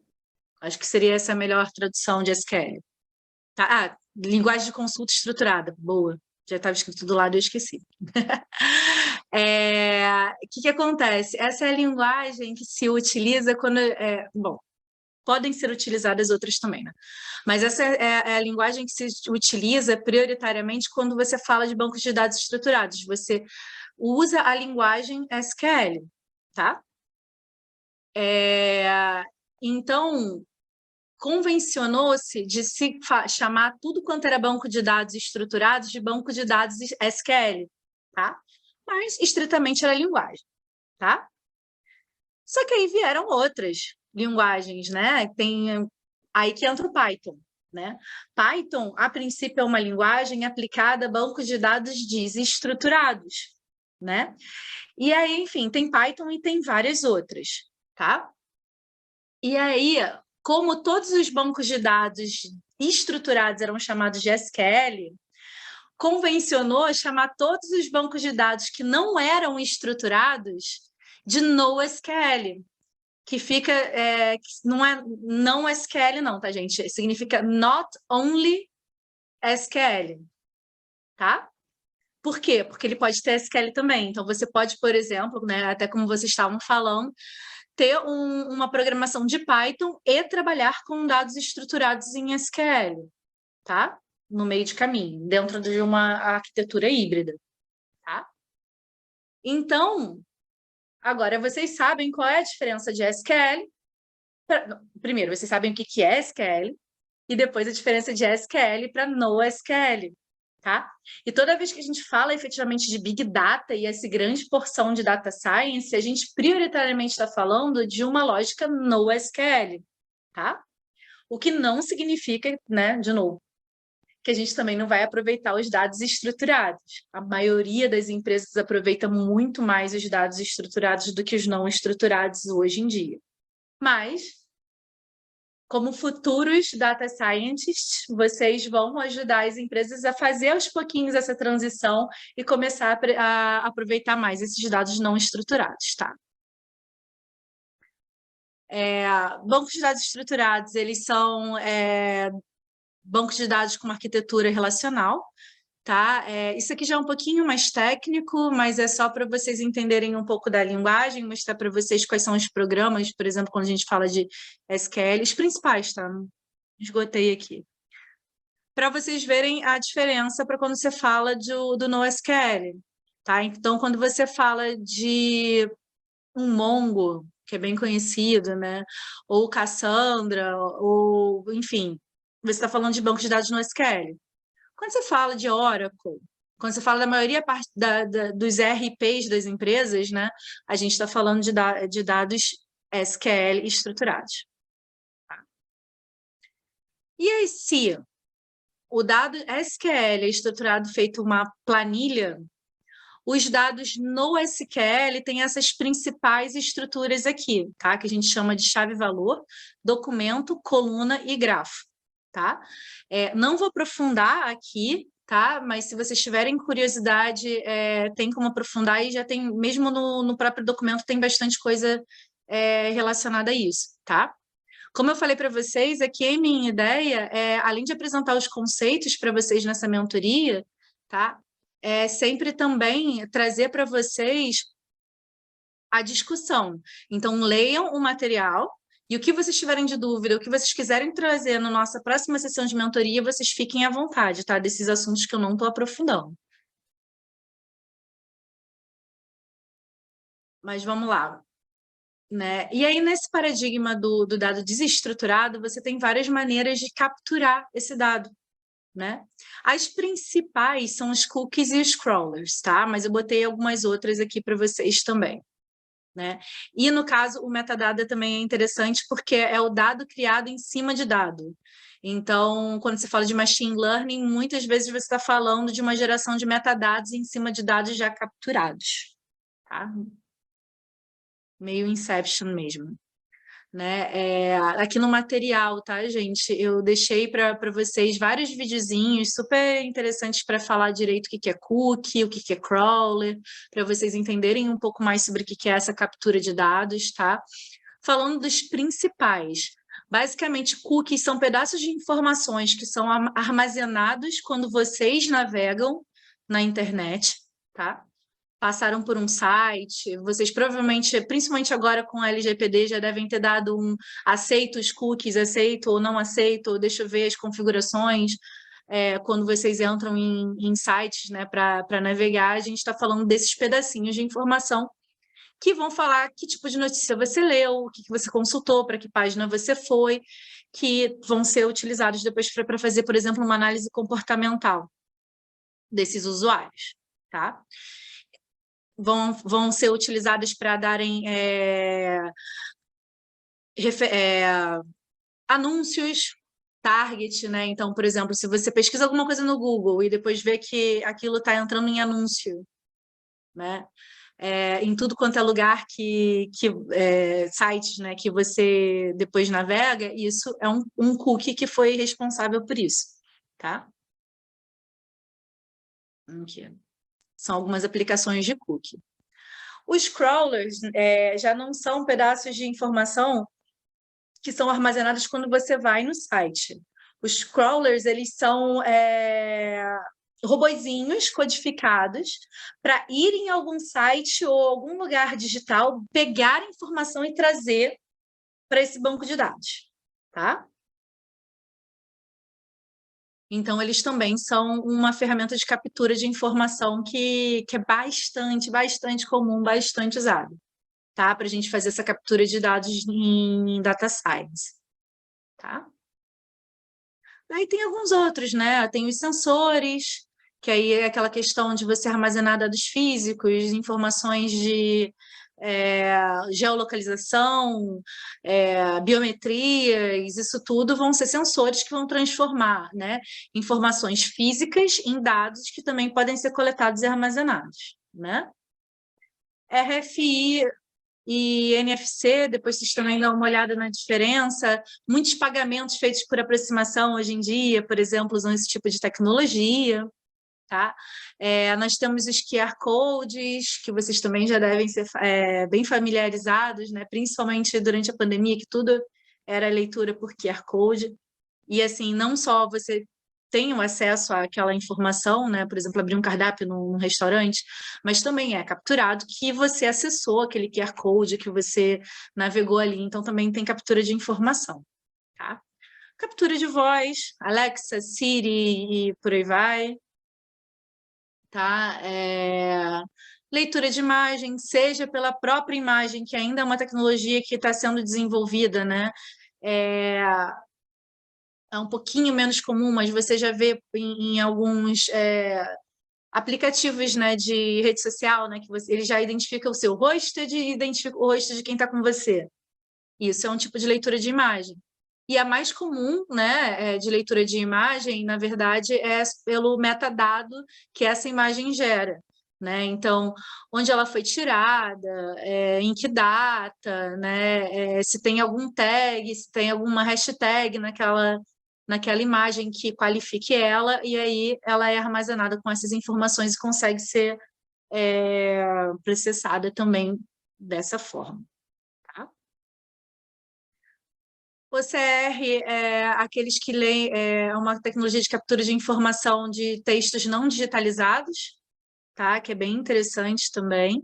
Acho que seria essa a melhor tradução de SQL. Tá? Linguagem de consulta estruturada. Boa. Já estava escrito do lado, eu esqueci. O que acontece? Essa é a linguagem que se utiliza quando... bom, podem ser utilizadas outras também, né? Mas essa é a linguagem que se utiliza prioritariamente quando você fala de bancos de dados estruturados. Você usa a linguagem SQL, tá? Então, convencionou-se de se chamar tudo quanto era banco de dados estruturados de banco de dados SQL, tá? Mas, estritamente, era linguagem, tá? Só que aí vieram outras linguagens, né? Tem aí que entra o Python, né? Python, a princípio, é uma linguagem aplicada a bancos de dados desestruturados, né? E aí, enfim, tem Python e tem várias outras, tá? E aí, como todos os bancos de dados estruturados eram chamados de SQL, convencionou chamar todos os bancos de dados que não eram estruturados de NoSQL, que fica, não é não SQL não, tá, gente? Significa Not Only SQL, tá? Por quê? Porque ele pode ter SQL também. Então, você pode, por exemplo, né, até como vocês estavam falando, ter uma programação de Python e trabalhar com dados estruturados em SQL, tá? No meio de caminho, dentro de uma arquitetura híbrida, tá? Então, agora vocês sabem qual é a diferença de SQL. Primeiro, vocês sabem o que é SQL, e depois a diferença de SQL para NoSQL, tá? E toda vez que a gente fala efetivamente de Big Data e essa grande porção de Data Science, a gente prioritariamente está falando de uma lógica NoSQL, tá? O que não significa, né, de novo, que a gente também não vai aproveitar os dados estruturados. A maioria das empresas aproveita muito mais os dados estruturados do que os não estruturados hoje em dia. Mas, como futuros data scientists, vocês vão ajudar as empresas a fazer aos pouquinhos essa transição e começar a aproveitar mais esses dados não estruturados, tá? Bancos de dados estruturados, eles são bancos de dados com uma arquitetura relacional, tá? Isso aqui já é um pouquinho mais técnico, mas é só para vocês entenderem um pouco da linguagem, mostrar para vocês quais são os programas, por exemplo, quando a gente fala de SQL, os principais, tá? Esgotei aqui. Para vocês verem a diferença para quando você fala do NoSQL, tá? Então, quando você fala de um Mongo, que é bem conhecido, né? Ou Cassandra, ou enfim, você está falando de banco de dados NoSQL. Quando você fala de Oracle, quando você fala da maioria dos RPs das empresas, né, a gente está falando de dados SQL estruturados. Tá? E aí, se o dado SQL é estruturado feito uma planilha, os dados no SQL têm essas principais estruturas aqui, tá? Que a gente chama de chave-valor, documento, coluna e grafo. Tá? Não vou aprofundar aqui, tá? Mas se vocês tiverem curiosidade, tem como aprofundar e já tem, mesmo no próprio documento, tem bastante coisa relacionada a isso, tá? Como eu falei para vocês, aqui a minha ideia é, além de apresentar os conceitos para vocês nessa mentoria, tá? é sempre também trazer para vocês a discussão. Então, leiam o material e o que vocês tiverem de dúvida, o que vocês quiserem trazer na nossa próxima sessão de mentoria, vocês fiquem à vontade, tá? Desses assuntos que eu não estou aprofundando. Mas vamos lá. Né? E aí, nesse paradigma do dado desestruturado, você tem várias maneiras de capturar esse dado. Né? As principais são os cookies e os crawlers, tá? Mas eu botei algumas outras aqui para vocês também. Né? E, no caso, o metadado também é interessante porque é o dado criado em cima de dado. Então, quando você fala de machine learning, muitas vezes você está falando de uma geração de metadados em cima de dados já capturados. Tá? Meio Inception mesmo. Né? Aqui no material, tá, gente? Eu deixei para vocês vários videozinhos super interessantes para falar direito o que é cookie, o que é crawler, para vocês entenderem um pouco mais sobre o que é essa captura de dados, tá? Falando dos principais. Basicamente, cookies são pedaços de informações que são armazenados quando vocês navegam na internet, tá? Passaram por um site, vocês provavelmente, principalmente agora com a LGPD, já devem ter dado um aceito os cookies, aceito ou não aceito, ou deixa eu ver as configurações, quando vocês entram em sites, né, para navegar, a gente está falando desses pedacinhos de informação que vão falar que tipo de notícia você leu, o que você consultou, para que página você foi, que vão ser utilizados depois para fazer, por exemplo, uma análise comportamental desses usuários, tá? Vão ser utilizadas para darem anúncios, target, né? Então, por exemplo, se você pesquisa alguma coisa no Google e depois vê que aquilo está entrando em anúncio, né? Em tudo quanto é lugar sites, né, que você depois navega, isso é um cookie que foi responsável por isso, tá? Aqui. São algumas aplicações de cookie. Os crawlers já não são pedaços de informação que são armazenados quando você vai no site. Os crawlers, eles são robozinhos codificados para ir em algum site ou algum lugar digital, pegar informação e trazer para esse banco de dados, tá? Então, eles também são uma ferramenta de captura de informação que é bastante comum, bastante usado, tá? Para a gente fazer essa captura de dados em data science, tá? Aí tem alguns outros, né? Tem os sensores, que aí é aquela questão de você armazenar dados físicos, informações de geolocalização, biometrias, isso tudo vão ser sensores que vão transformar, né, informações físicas em dados que também podem ser coletados e armazenados, né? RFI e NFC, depois vocês também dão uma olhada na diferença. Muitos pagamentos feitos por aproximação hoje em dia, por exemplo, usam esse tipo de tecnologia. Tá? Nós temos os QR Codes, que vocês também já devem ser bem familiarizados, né? Principalmente durante a pandemia, que tudo era leitura por QR Code. E, assim, não só você tem o acesso àquela informação, né? Por exemplo, abrir um cardápio num restaurante, mas também é capturado que você acessou aquele QR Code, que você navegou ali. Então, também tem captura de informação, tá? Captura de voz, Alexa, Siri e por aí vai. Tá? Leitura de imagem, seja pela própria imagem, que ainda é uma tecnologia que está sendo desenvolvida, né? É um pouquinho menos comum, mas você já vê em alguns aplicativos, né, de rede social, né, que ele já identifica o seu rosto e identifica o rosto de quem está com você. Isso é um tipo de leitura de imagem. E a mais comum, né, de leitura de imagem, na verdade, é pelo metadado que essa imagem gera, né? Então, onde ela foi tirada, em que data, né, se tem algum tag, se tem alguma hashtag naquela imagem que qualifique ela, e aí ela é armazenada com essas informações e consegue ser processada também dessa forma. OCR é aqueles que leem, é uma tecnologia de captura de informação de textos não digitalizados, tá? Que é bem interessante também,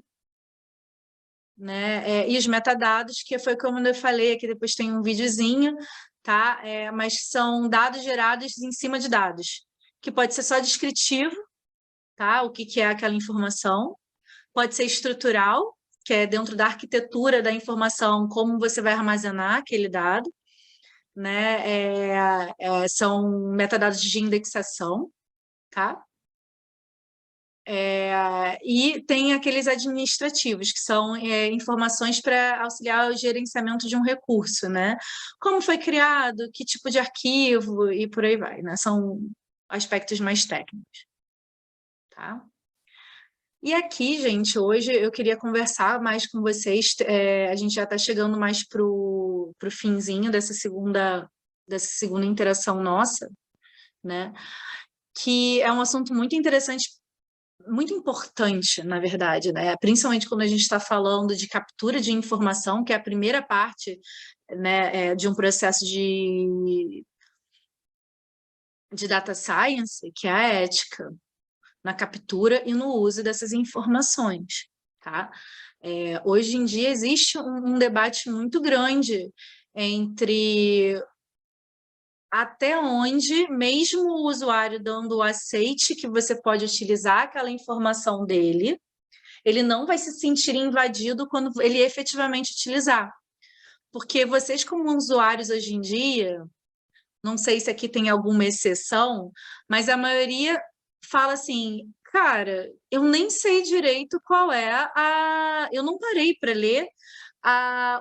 né? E os metadados, que foi como eu falei, aqui depois tem um videozinho, tá? Mas são dados gerados em cima de dados, que pode ser só descritivo, tá? O que é aquela informação, pode ser estrutural, que é dentro da arquitetura da informação, como você vai armazenar aquele dado, né? São metadados de indexação, tá? E tem aqueles administrativos, que são informações para auxiliar o gerenciamento de um recurso, né? Como foi criado, que tipo de arquivo e por aí vai, né? São aspectos mais técnicos, tá? E aqui, gente, hoje eu queria conversar mais com vocês, a gente já está chegando mais para o finzinho dessa segunda interação nossa, né? Que é um assunto muito interessante, muito importante, na verdade, né? Principalmente quando a gente está falando de captura de informação, que é a primeira parte, né, de um processo de data science, que é a ética, na captura e no uso dessas informações, tá? Hoje em dia existe um debate muito grande entre até onde, mesmo o usuário dando o aceite que você pode utilizar aquela informação dele, ele não vai se sentir invadido quando ele efetivamente utilizar. Porque vocês, como usuários hoje em dia, não sei se aqui tem alguma exceção, mas a maioria fala assim, cara, eu nem sei direito qual é eu não parei para ler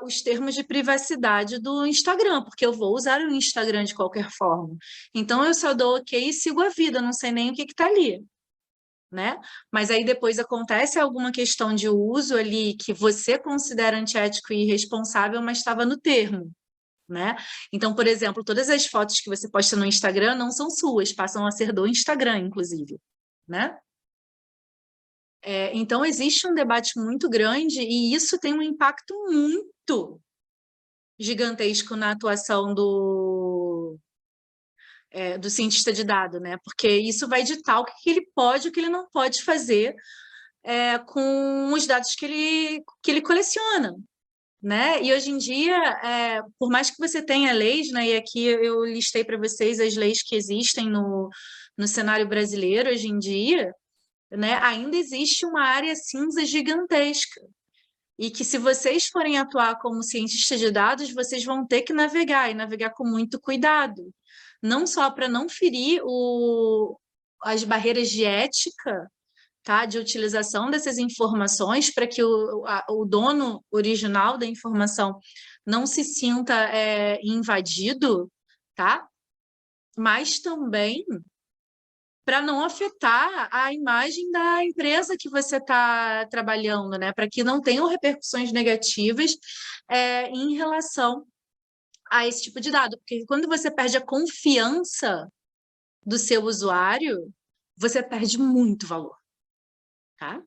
os termos de privacidade do Instagram, porque eu vou usar o Instagram de qualquer forma. Então, eu só dou ok e sigo a vida, não sei nem o que está ali, né? Mas aí depois acontece alguma questão de uso ali que você considera antiético e irresponsável, mas estava no termo, né? Então, por exemplo, todas as fotos que você posta no Instagram não são suas, passam a ser do Instagram, inclusive, né? Então, existe um debate muito grande e isso tem um impacto muito gigantesco na atuação do cientista de dados, né? Porque isso vai ditar o que ele pode e o que ele não pode fazer com os dados que ele coleciona, né? E hoje em dia, por mais que você tenha leis, né? E aqui eu listei para vocês as leis que existem no cenário brasileiro hoje em dia, né? Ainda existe uma área cinza gigantesca. E que se vocês forem atuar como cientistas de dados, vocês vão ter que navegar, e navegar com muito cuidado. Não só para não ferir as barreiras de ética, tá? De utilização dessas informações, para que o dono original da informação não se sinta invadido, tá? Mas também para não afetar a imagem da empresa que você está trabalhando, né? Para que não tenham repercussões negativas em relação a esse tipo de dado. Porque quando você perde a confiança do seu usuário, você perde muito valor, tá?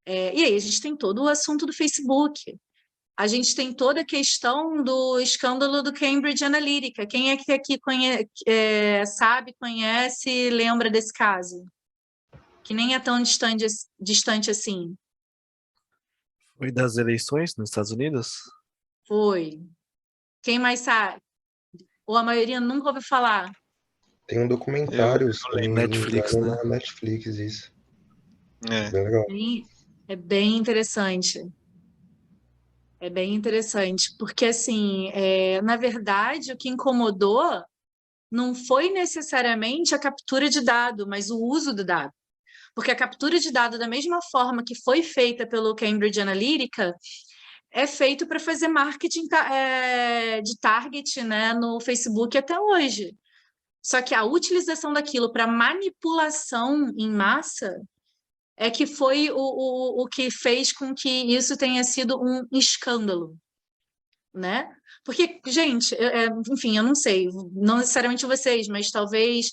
E aí a gente tem todo o assunto do Facebook. A gente tem toda a questão do escândalo do Cambridge Analytica. Quem é que aqui sabe, conhece, lembra desse caso? Que nem é tão distante assim. Foi das eleições nos Estados Unidos? Foi. Quem mais sabe? Ou a maioria nunca ouviu falar? Tem um documentário, se não me Netflix, engano, né? na Netflix, isso. É. Bem legal. É bem interessante. É bem interessante, porque, assim, na verdade, o que incomodou não foi necessariamente a captura de dado, mas o uso do dado. Porque a captura de dado, da mesma forma que foi feita pelo Cambridge Analytica, é feito para fazer marketing de target, né, no Facebook até hoje. Só que a utilização daquilo para manipulação em massa é que foi o que fez com que isso tenha sido um escândalo, né? Porque, gente, enfim, eu não sei, não necessariamente vocês, mas talvez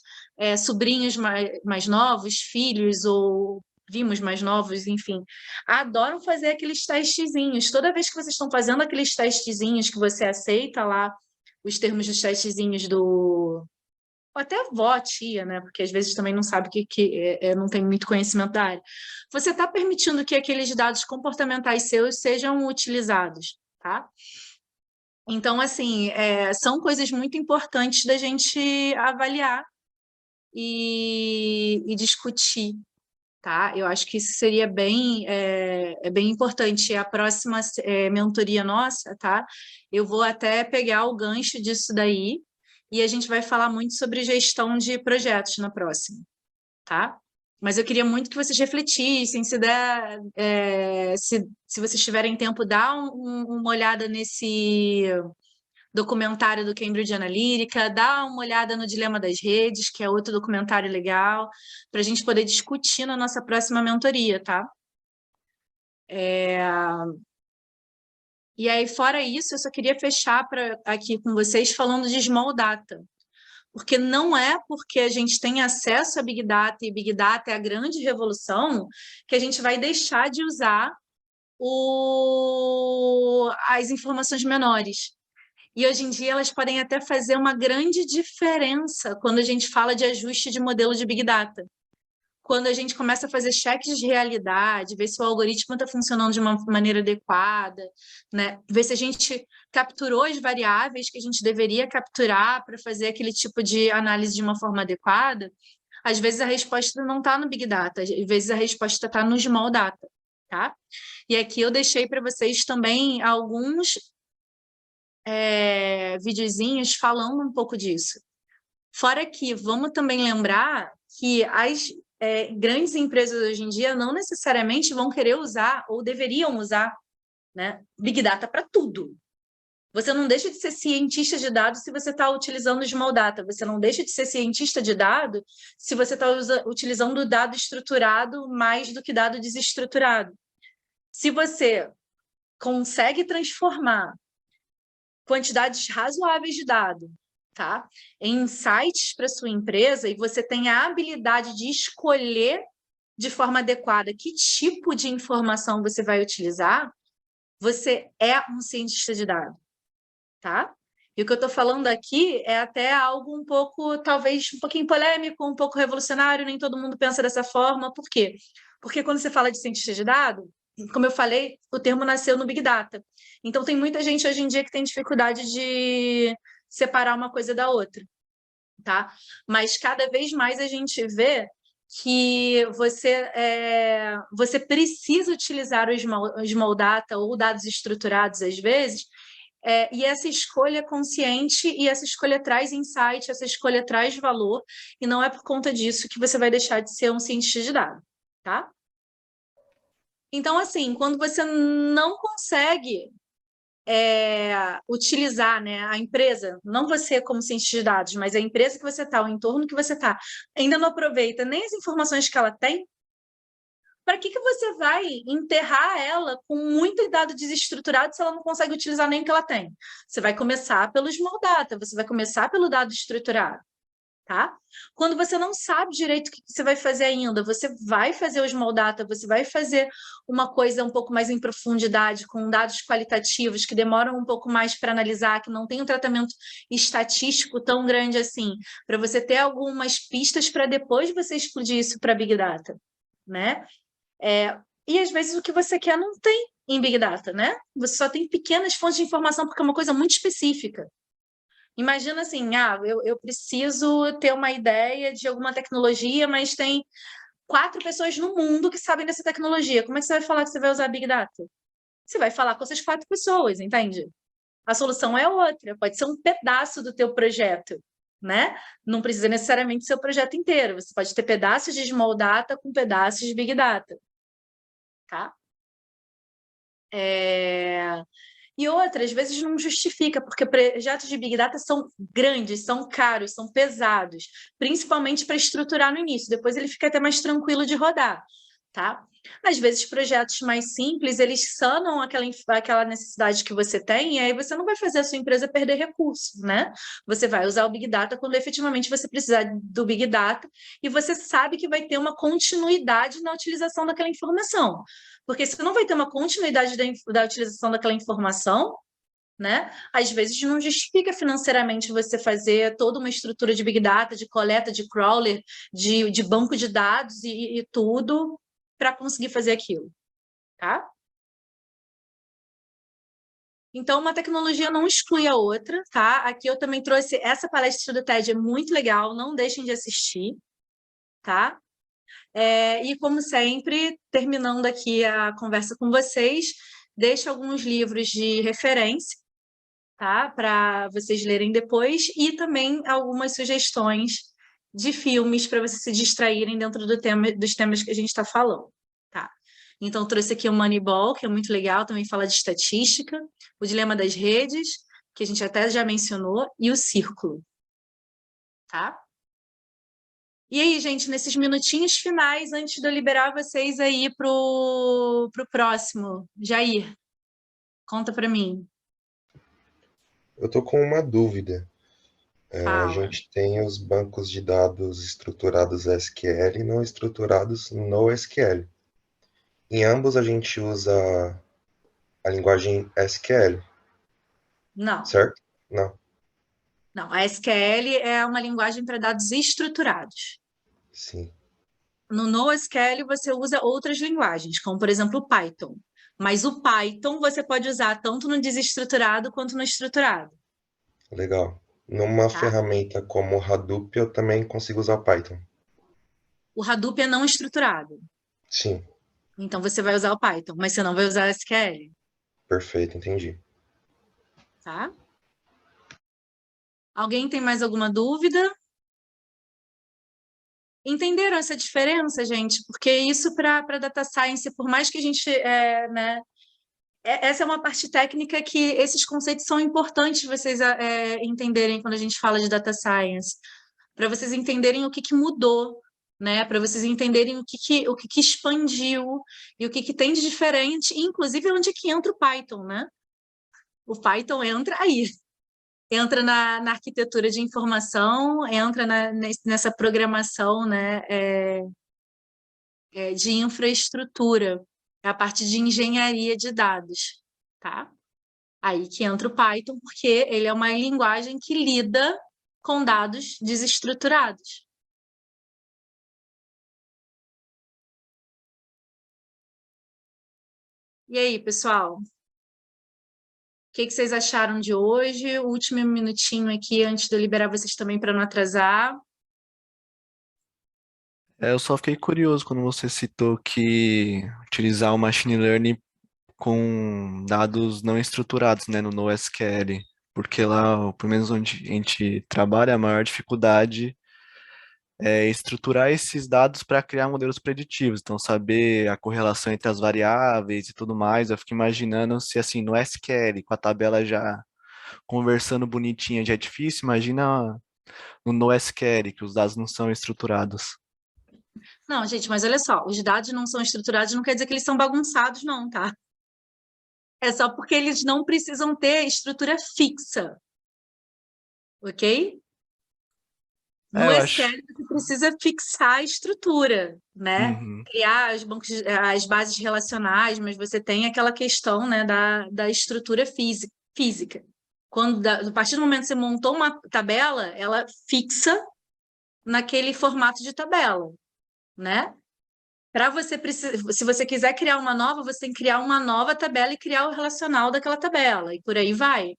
sobrinhos mais novos, filhos ou primos mais novos, enfim, adoram fazer aqueles testezinhos. Toda vez que vocês estão fazendo aqueles testezinhos que você aceita lá, os termos dos testezinhos ou até avó, tia, né? Porque às vezes também não sabe não tem muito conhecimento da área. Você está permitindo que aqueles dados comportamentais seus sejam utilizados, tá? Então, assim, são coisas muito importantes da gente avaliar e discutir, tá? Eu acho que isso seria bem importante. A próxima mentoria nossa, tá? Eu vou até pegar o gancho disso daí e a gente vai falar muito sobre gestão de projetos na próxima, tá? Mas eu queria muito que vocês refletissem, se vocês tiverem tempo, dá uma olhada nesse documentário do Cambridge Analytica, dá uma olhada no Dilema das Redes, que é outro documentário legal, para a gente poder discutir na nossa próxima mentoria, tá? E aí, fora isso, eu só queria fechar aqui com vocês falando de Small Data, porque não é porque a gente tem acesso a Big Data e Big Data é a grande revolução que a gente vai deixar de usar as informações menores. E hoje em dia elas podem até fazer uma grande diferença quando a gente fala de ajuste de modelo de Big Data. Quando a gente começa a fazer cheques de realidade, ver se o algoritmo está funcionando de uma maneira adequada, né? Ver se a gente capturou as variáveis que a gente deveria capturar para fazer aquele tipo de análise de uma forma adequada, às vezes a resposta não está no Big Data, às vezes a resposta está no Small Data, tá? E aqui eu deixei para vocês também alguns videozinhos falando um pouco disso. Fora que vamos também lembrar que as grandes empresas hoje em dia não necessariamente vão querer usar ou deveriam usar, né, Big Data para tudo. Você não deixa de ser cientista de dados se você está utilizando Small Data. Você não deixa de ser cientista de dados se você está utilizando dado estruturado mais do que dado desestruturado. Se você consegue transformar quantidades razoáveis de dados, tá, em insights para sua empresa e você tem a habilidade de escolher de forma adequada que tipo de informação você vai utilizar, você é um cientista de dados, tá? E o que eu estou falando aqui é até algo um pouco, talvez um pouquinho polêmico, um pouco revolucionário, nem todo mundo pensa dessa forma. Por quê? Porque quando você fala de cientista de dados, como eu falei, o termo nasceu no Big Data. Então, tem muita gente hoje em dia que tem dificuldade de separar uma coisa da outra, tá? Mas cada vez mais a gente vê que você precisa utilizar o Small Data ou dados estruturados, às vezes, e essa escolha é consciente e essa escolha traz insight, essa escolha traz valor, e não é por conta disso que você vai deixar de ser um cientista de dados, tá? Então, assim, quando você não consegue utilizar, né, a empresa, não você como cientista de dados, mas a empresa que você está, o entorno que você está, ainda não aproveita nem as informações que ela tem, para que você vai enterrar ela com muito dado desestruturado se ela não consegue utilizar nem o que ela tem? Você vai começar pelo Small Data, você vai começar pelo dado estruturado. Tá? Quando você não sabe direito o que você vai fazer ainda, você vai fazer o Small Data, você vai fazer uma coisa um pouco mais em profundidade, com dados qualitativos que demoram um pouco mais para analisar, que não tem um tratamento estatístico tão grande assim, para você ter algumas pistas para depois você explodir isso para Big Data, né? E às vezes o que você quer não tem em Big Data, né? Você só tem pequenas fontes de informação porque é uma coisa muito específica. Imagina assim, eu preciso ter uma ideia de alguma tecnologia, mas tem 4 pessoas no mundo que sabem dessa tecnologia. Como é que você vai falar que você vai usar Big Data? Você vai falar com essas 4 pessoas, entende? A solução é outra, pode ser um pedaço do teu projeto, né? Não precisa necessariamente ser o projeto inteiro. Você pode ter pedaços de Small Data com pedaços de Big Data, tá? E outras vezes não justifica, porque projetos de Big Data são grandes, são caros, são pesados, principalmente para estruturar no início, depois ele fica até mais tranquilo de rodar, tá? Às vezes projetos mais simples, eles sanam aquela necessidade que você tem, e aí você não vai fazer a sua empresa perder recursos, né? Você vai usar o Big Data quando efetivamente você precisar do Big Data, e você sabe que vai ter uma continuidade na utilização daquela informação. Porque se não vai ter uma continuidade da utilização daquela informação, né? Às vezes não justifica financeiramente você fazer toda uma estrutura de Big Data, de coleta, de crawler, de banco de dados e tudo para conseguir fazer aquilo, tá? Então, uma tecnologia não exclui a outra, tá? Aqui eu também trouxe essa palestra do TED, é muito legal, não deixem de assistir, tá? E como sempre, terminando aqui a conversa com vocês, deixo alguns livros de referência, tá? Para vocês lerem depois, e também algumas sugestões de filmes para vocês se distraírem dentro dos temas que a gente está falando, tá? Então, trouxe aqui o Moneyball, que é muito legal, também fala de estatística, o Dilema das Redes, que a gente até já mencionou, e o Círculo, tá? E aí, gente, nesses minutinhos finais, antes de eu liberar vocês aí pro próximo, Jair, conta para mim. Eu tô com uma dúvida. A Fala. gente tem os bancos de dados estruturados SQL e não estruturados no SQL. Em ambos a gente usa a linguagem SQL, Não, certo? Não, não. A SQL é uma linguagem para dados estruturados. sim. No NoSQL você usa outras linguagens, como por exemplo o Python. Mas o Python você pode usar tanto no desestruturado quanto no estruturado, Legal. Numa tá? ferramenta como o Hadoop, eu também consigo usar Python. O Hadoop é não estruturado. Sim, Então você vai usar o Python, mas você não vai usar o SQL, perfeito, entendi. tá? Alguém tem mais alguma dúvida? Entenderam essa diferença, gente? Porque isso para data science, por mais que a gente, né, essa é uma parte técnica que esses conceitos são importantes vocês entenderem quando a gente fala de data science, para vocês entenderem o que mudou, né? Para vocês entenderem o que expandiu e o que tem de diferente, inclusive onde que entra o Python, né? O Python entra aí. Entra na arquitetura de informação, entra nessa programação, né, de infraestrutura, é a parte de engenharia de dados, tá? Aí que entra o Python, porque ele é uma linguagem que lida com dados desestruturados. E aí, pessoal? O que vocês acharam de hoje? O último minutinho aqui, antes de eu liberar vocês também para não atrasar. Eu só fiquei curioso quando você citou que utilizar o machine learning com dados não estruturados, né, no NoSQL, porque lá, pelo menos onde a gente trabalha, a maior dificuldade é estruturar esses dados para criar modelos preditivos, então saber a correlação entre as variáveis e tudo mais. Eu fico imaginando se assim no SQL, com a tabela já conversando bonitinha, já é difícil, imagina no NoSQL, que os dados não são estruturados. Não, gente, mas olha só, os dados não são estruturados, não quer dizer que eles são bagunçados, não, tá? É só porque eles não precisam ter estrutura fixa, ok? No Eu acho. SQL você precisa fixar a estrutura, né? Uhum. Criar as bases relacionais, mas você tem aquela questão, né, da estrutura física. A partir do momento que você montou uma tabela, ela fixa naquele formato de tabela, né? Se você quiser criar uma nova, você tem que criar uma nova tabela e criar o relacional daquela tabela, e por aí vai,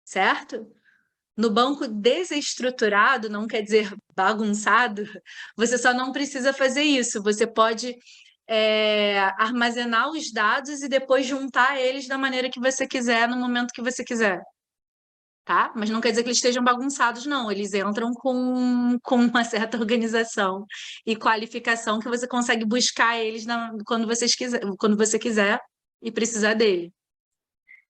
certo? No banco desestruturado, não quer dizer bagunçado, você só não precisa fazer isso. Você pode armazenar os dados e depois juntar eles da maneira que você quiser, no momento que você quiser. Tá? Mas não quer dizer que eles estejam bagunçados, não. Eles entram com uma certa organização e qualificação que você consegue buscar eles quando você quiser e precisar dele.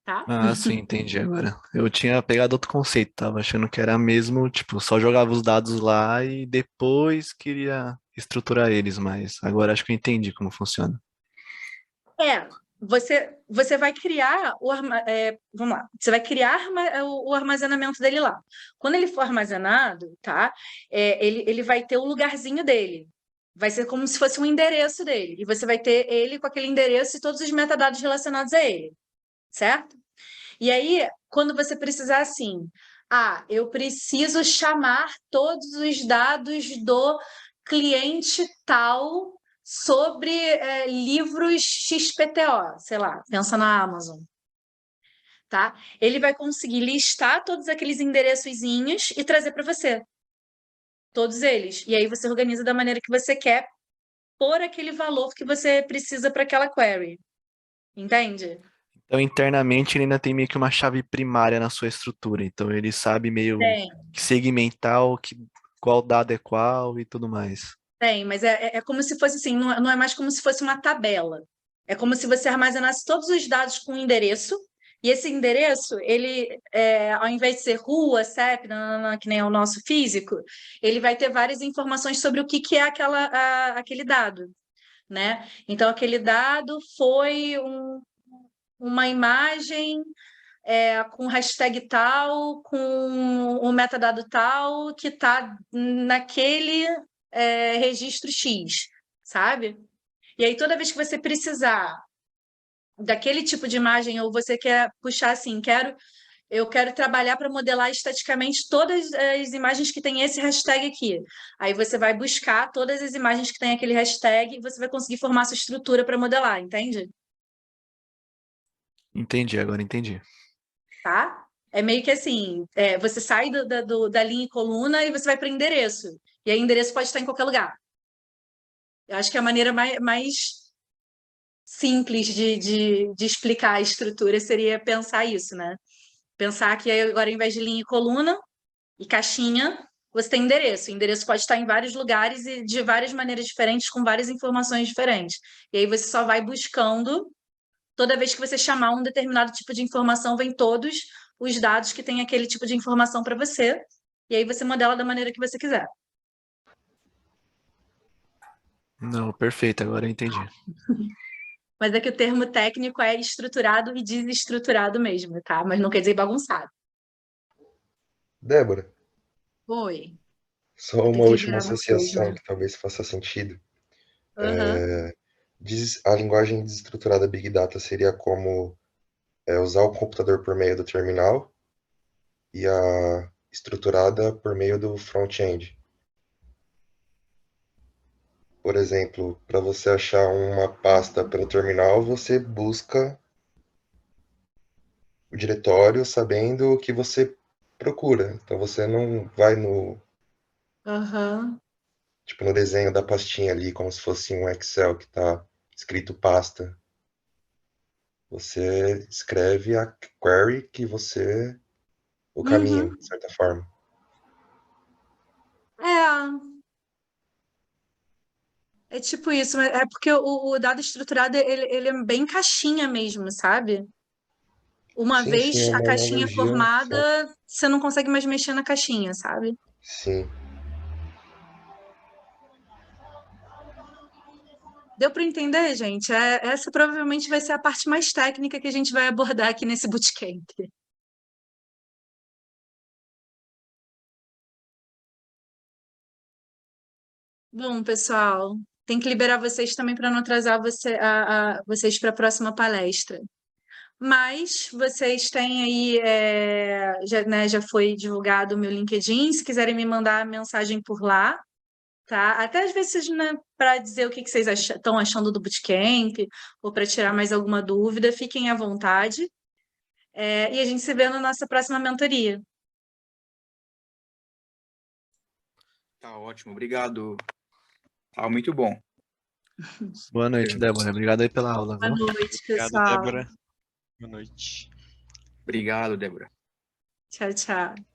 Tá? Ah, sim, entendi agora. Eu tinha pegado outro conceito, tava achando que era mesmo, tipo, só jogava os dados lá e depois queria estruturar eles, mas agora acho que eu entendi como funciona. Você vai criar vamos lá, você vai criar o armazenamento dele lá. Quando ele for armazenado, tá? Ele vai ter o lugarzinho dele. Vai ser como se fosse um endereço dele. E você vai ter ele com aquele endereço e todos os metadados relacionados a ele, certo? E aí, quando você precisar assim, eu preciso chamar todos os dados do cliente tal sobre livros XPTO, sei lá, pensa na Amazon, tá? Ele vai conseguir listar todos aqueles endereçozinhos e trazer para você, todos eles. E aí você organiza da maneira que você quer, por aquele valor que você precisa para aquela query. Entende? Então, internamente, ele ainda tem meio que uma chave primária na sua estrutura. Então, ele sabe meio Tem. que segmentar qual dado é qual e tudo mais. Tem, mas é como se fosse assim, não é mais como se fosse uma tabela. É como se você armazenasse todos os dados com um endereço, e esse endereço, ele, ao invés de ser rua, CEP, nananã, que nem é o nosso físico, ele vai ter várias informações sobre o que é aquele dado, né? Então, aquele dado foi uma imagem com hashtag tal, com um metadado tal, que está naquele registro X, sabe? E aí, toda vez que você precisar daquele tipo de imagem, ou você quer puxar assim, eu quero trabalhar para modelar estaticamente todas as imagens que tem esse hashtag aqui. Aí você vai buscar todas as imagens que tem aquele hashtag e você vai conseguir formar sua estrutura para modelar, entende? Entendi, agora entendi. Tá? É meio que assim, você sai da linha e coluna e você vai para o endereço. E aí, endereço pode estar em qualquer lugar. Eu acho que é a maneira mais simples de explicar a estrutura seria pensar isso, né? Pensar que aí, agora, ao invés de linha e coluna e caixinha, você tem endereço. O endereço pode estar em vários lugares e de várias maneiras diferentes, com várias informações diferentes. E aí você só vai buscando. Toda vez que você chamar um determinado tipo de informação, vem todos os dados que tem aquele tipo de informação para você, e aí você modela da maneira que você quiser. Não, perfeito, agora eu entendi. Mas é que o termo técnico é estruturado e desestruturado mesmo, tá? Mas não quer dizer bagunçado. Débora, Oi. só Vou ter uma que última liberar vocês, associação né? que talvez faça sentido. Aham. A linguagem desestruturada Big Data seria como usar o computador por meio do terminal e a estruturada por meio do front-end. Por exemplo, para você achar uma pasta pelo terminal, você busca o diretório sabendo o que você procura. Então você não vai Aham. no desenho da pastinha ali, como se fosse um Excel que está escrito pasta. Você escreve a query o caminho, Uhum. de certa forma. É, é tipo isso, mas é porque o dado estruturado ele é bem caixinha mesmo, sabe? Uma Sim, sim, é vez a uma caixinha analogia, formada, só. você não consegue mais mexer na caixinha, sabe? Sim. Deu para entender, gente? Essa provavelmente vai ser a parte mais técnica que a gente vai abordar aqui nesse bootcamp. Bom, pessoal, tem que liberar vocês também para não atrasar vocês para a próxima palestra. Mas vocês têm aí, já foi divulgado o meu LinkedIn, se quiserem me mandar mensagem por lá, tá? Até às vezes, né, para dizer o que vocês estão achando do bootcamp, ou para tirar mais alguma dúvida, fiquem à vontade. E a gente se vê na nossa próxima mentoria. Tá ótimo, obrigado. Tá muito bom. Boa noite, Débora. Obrigado aí pela aula, Boa viu? noite, Obrigado, pessoal. Débora. Boa noite. Obrigado, Débora. Tchau, tchau.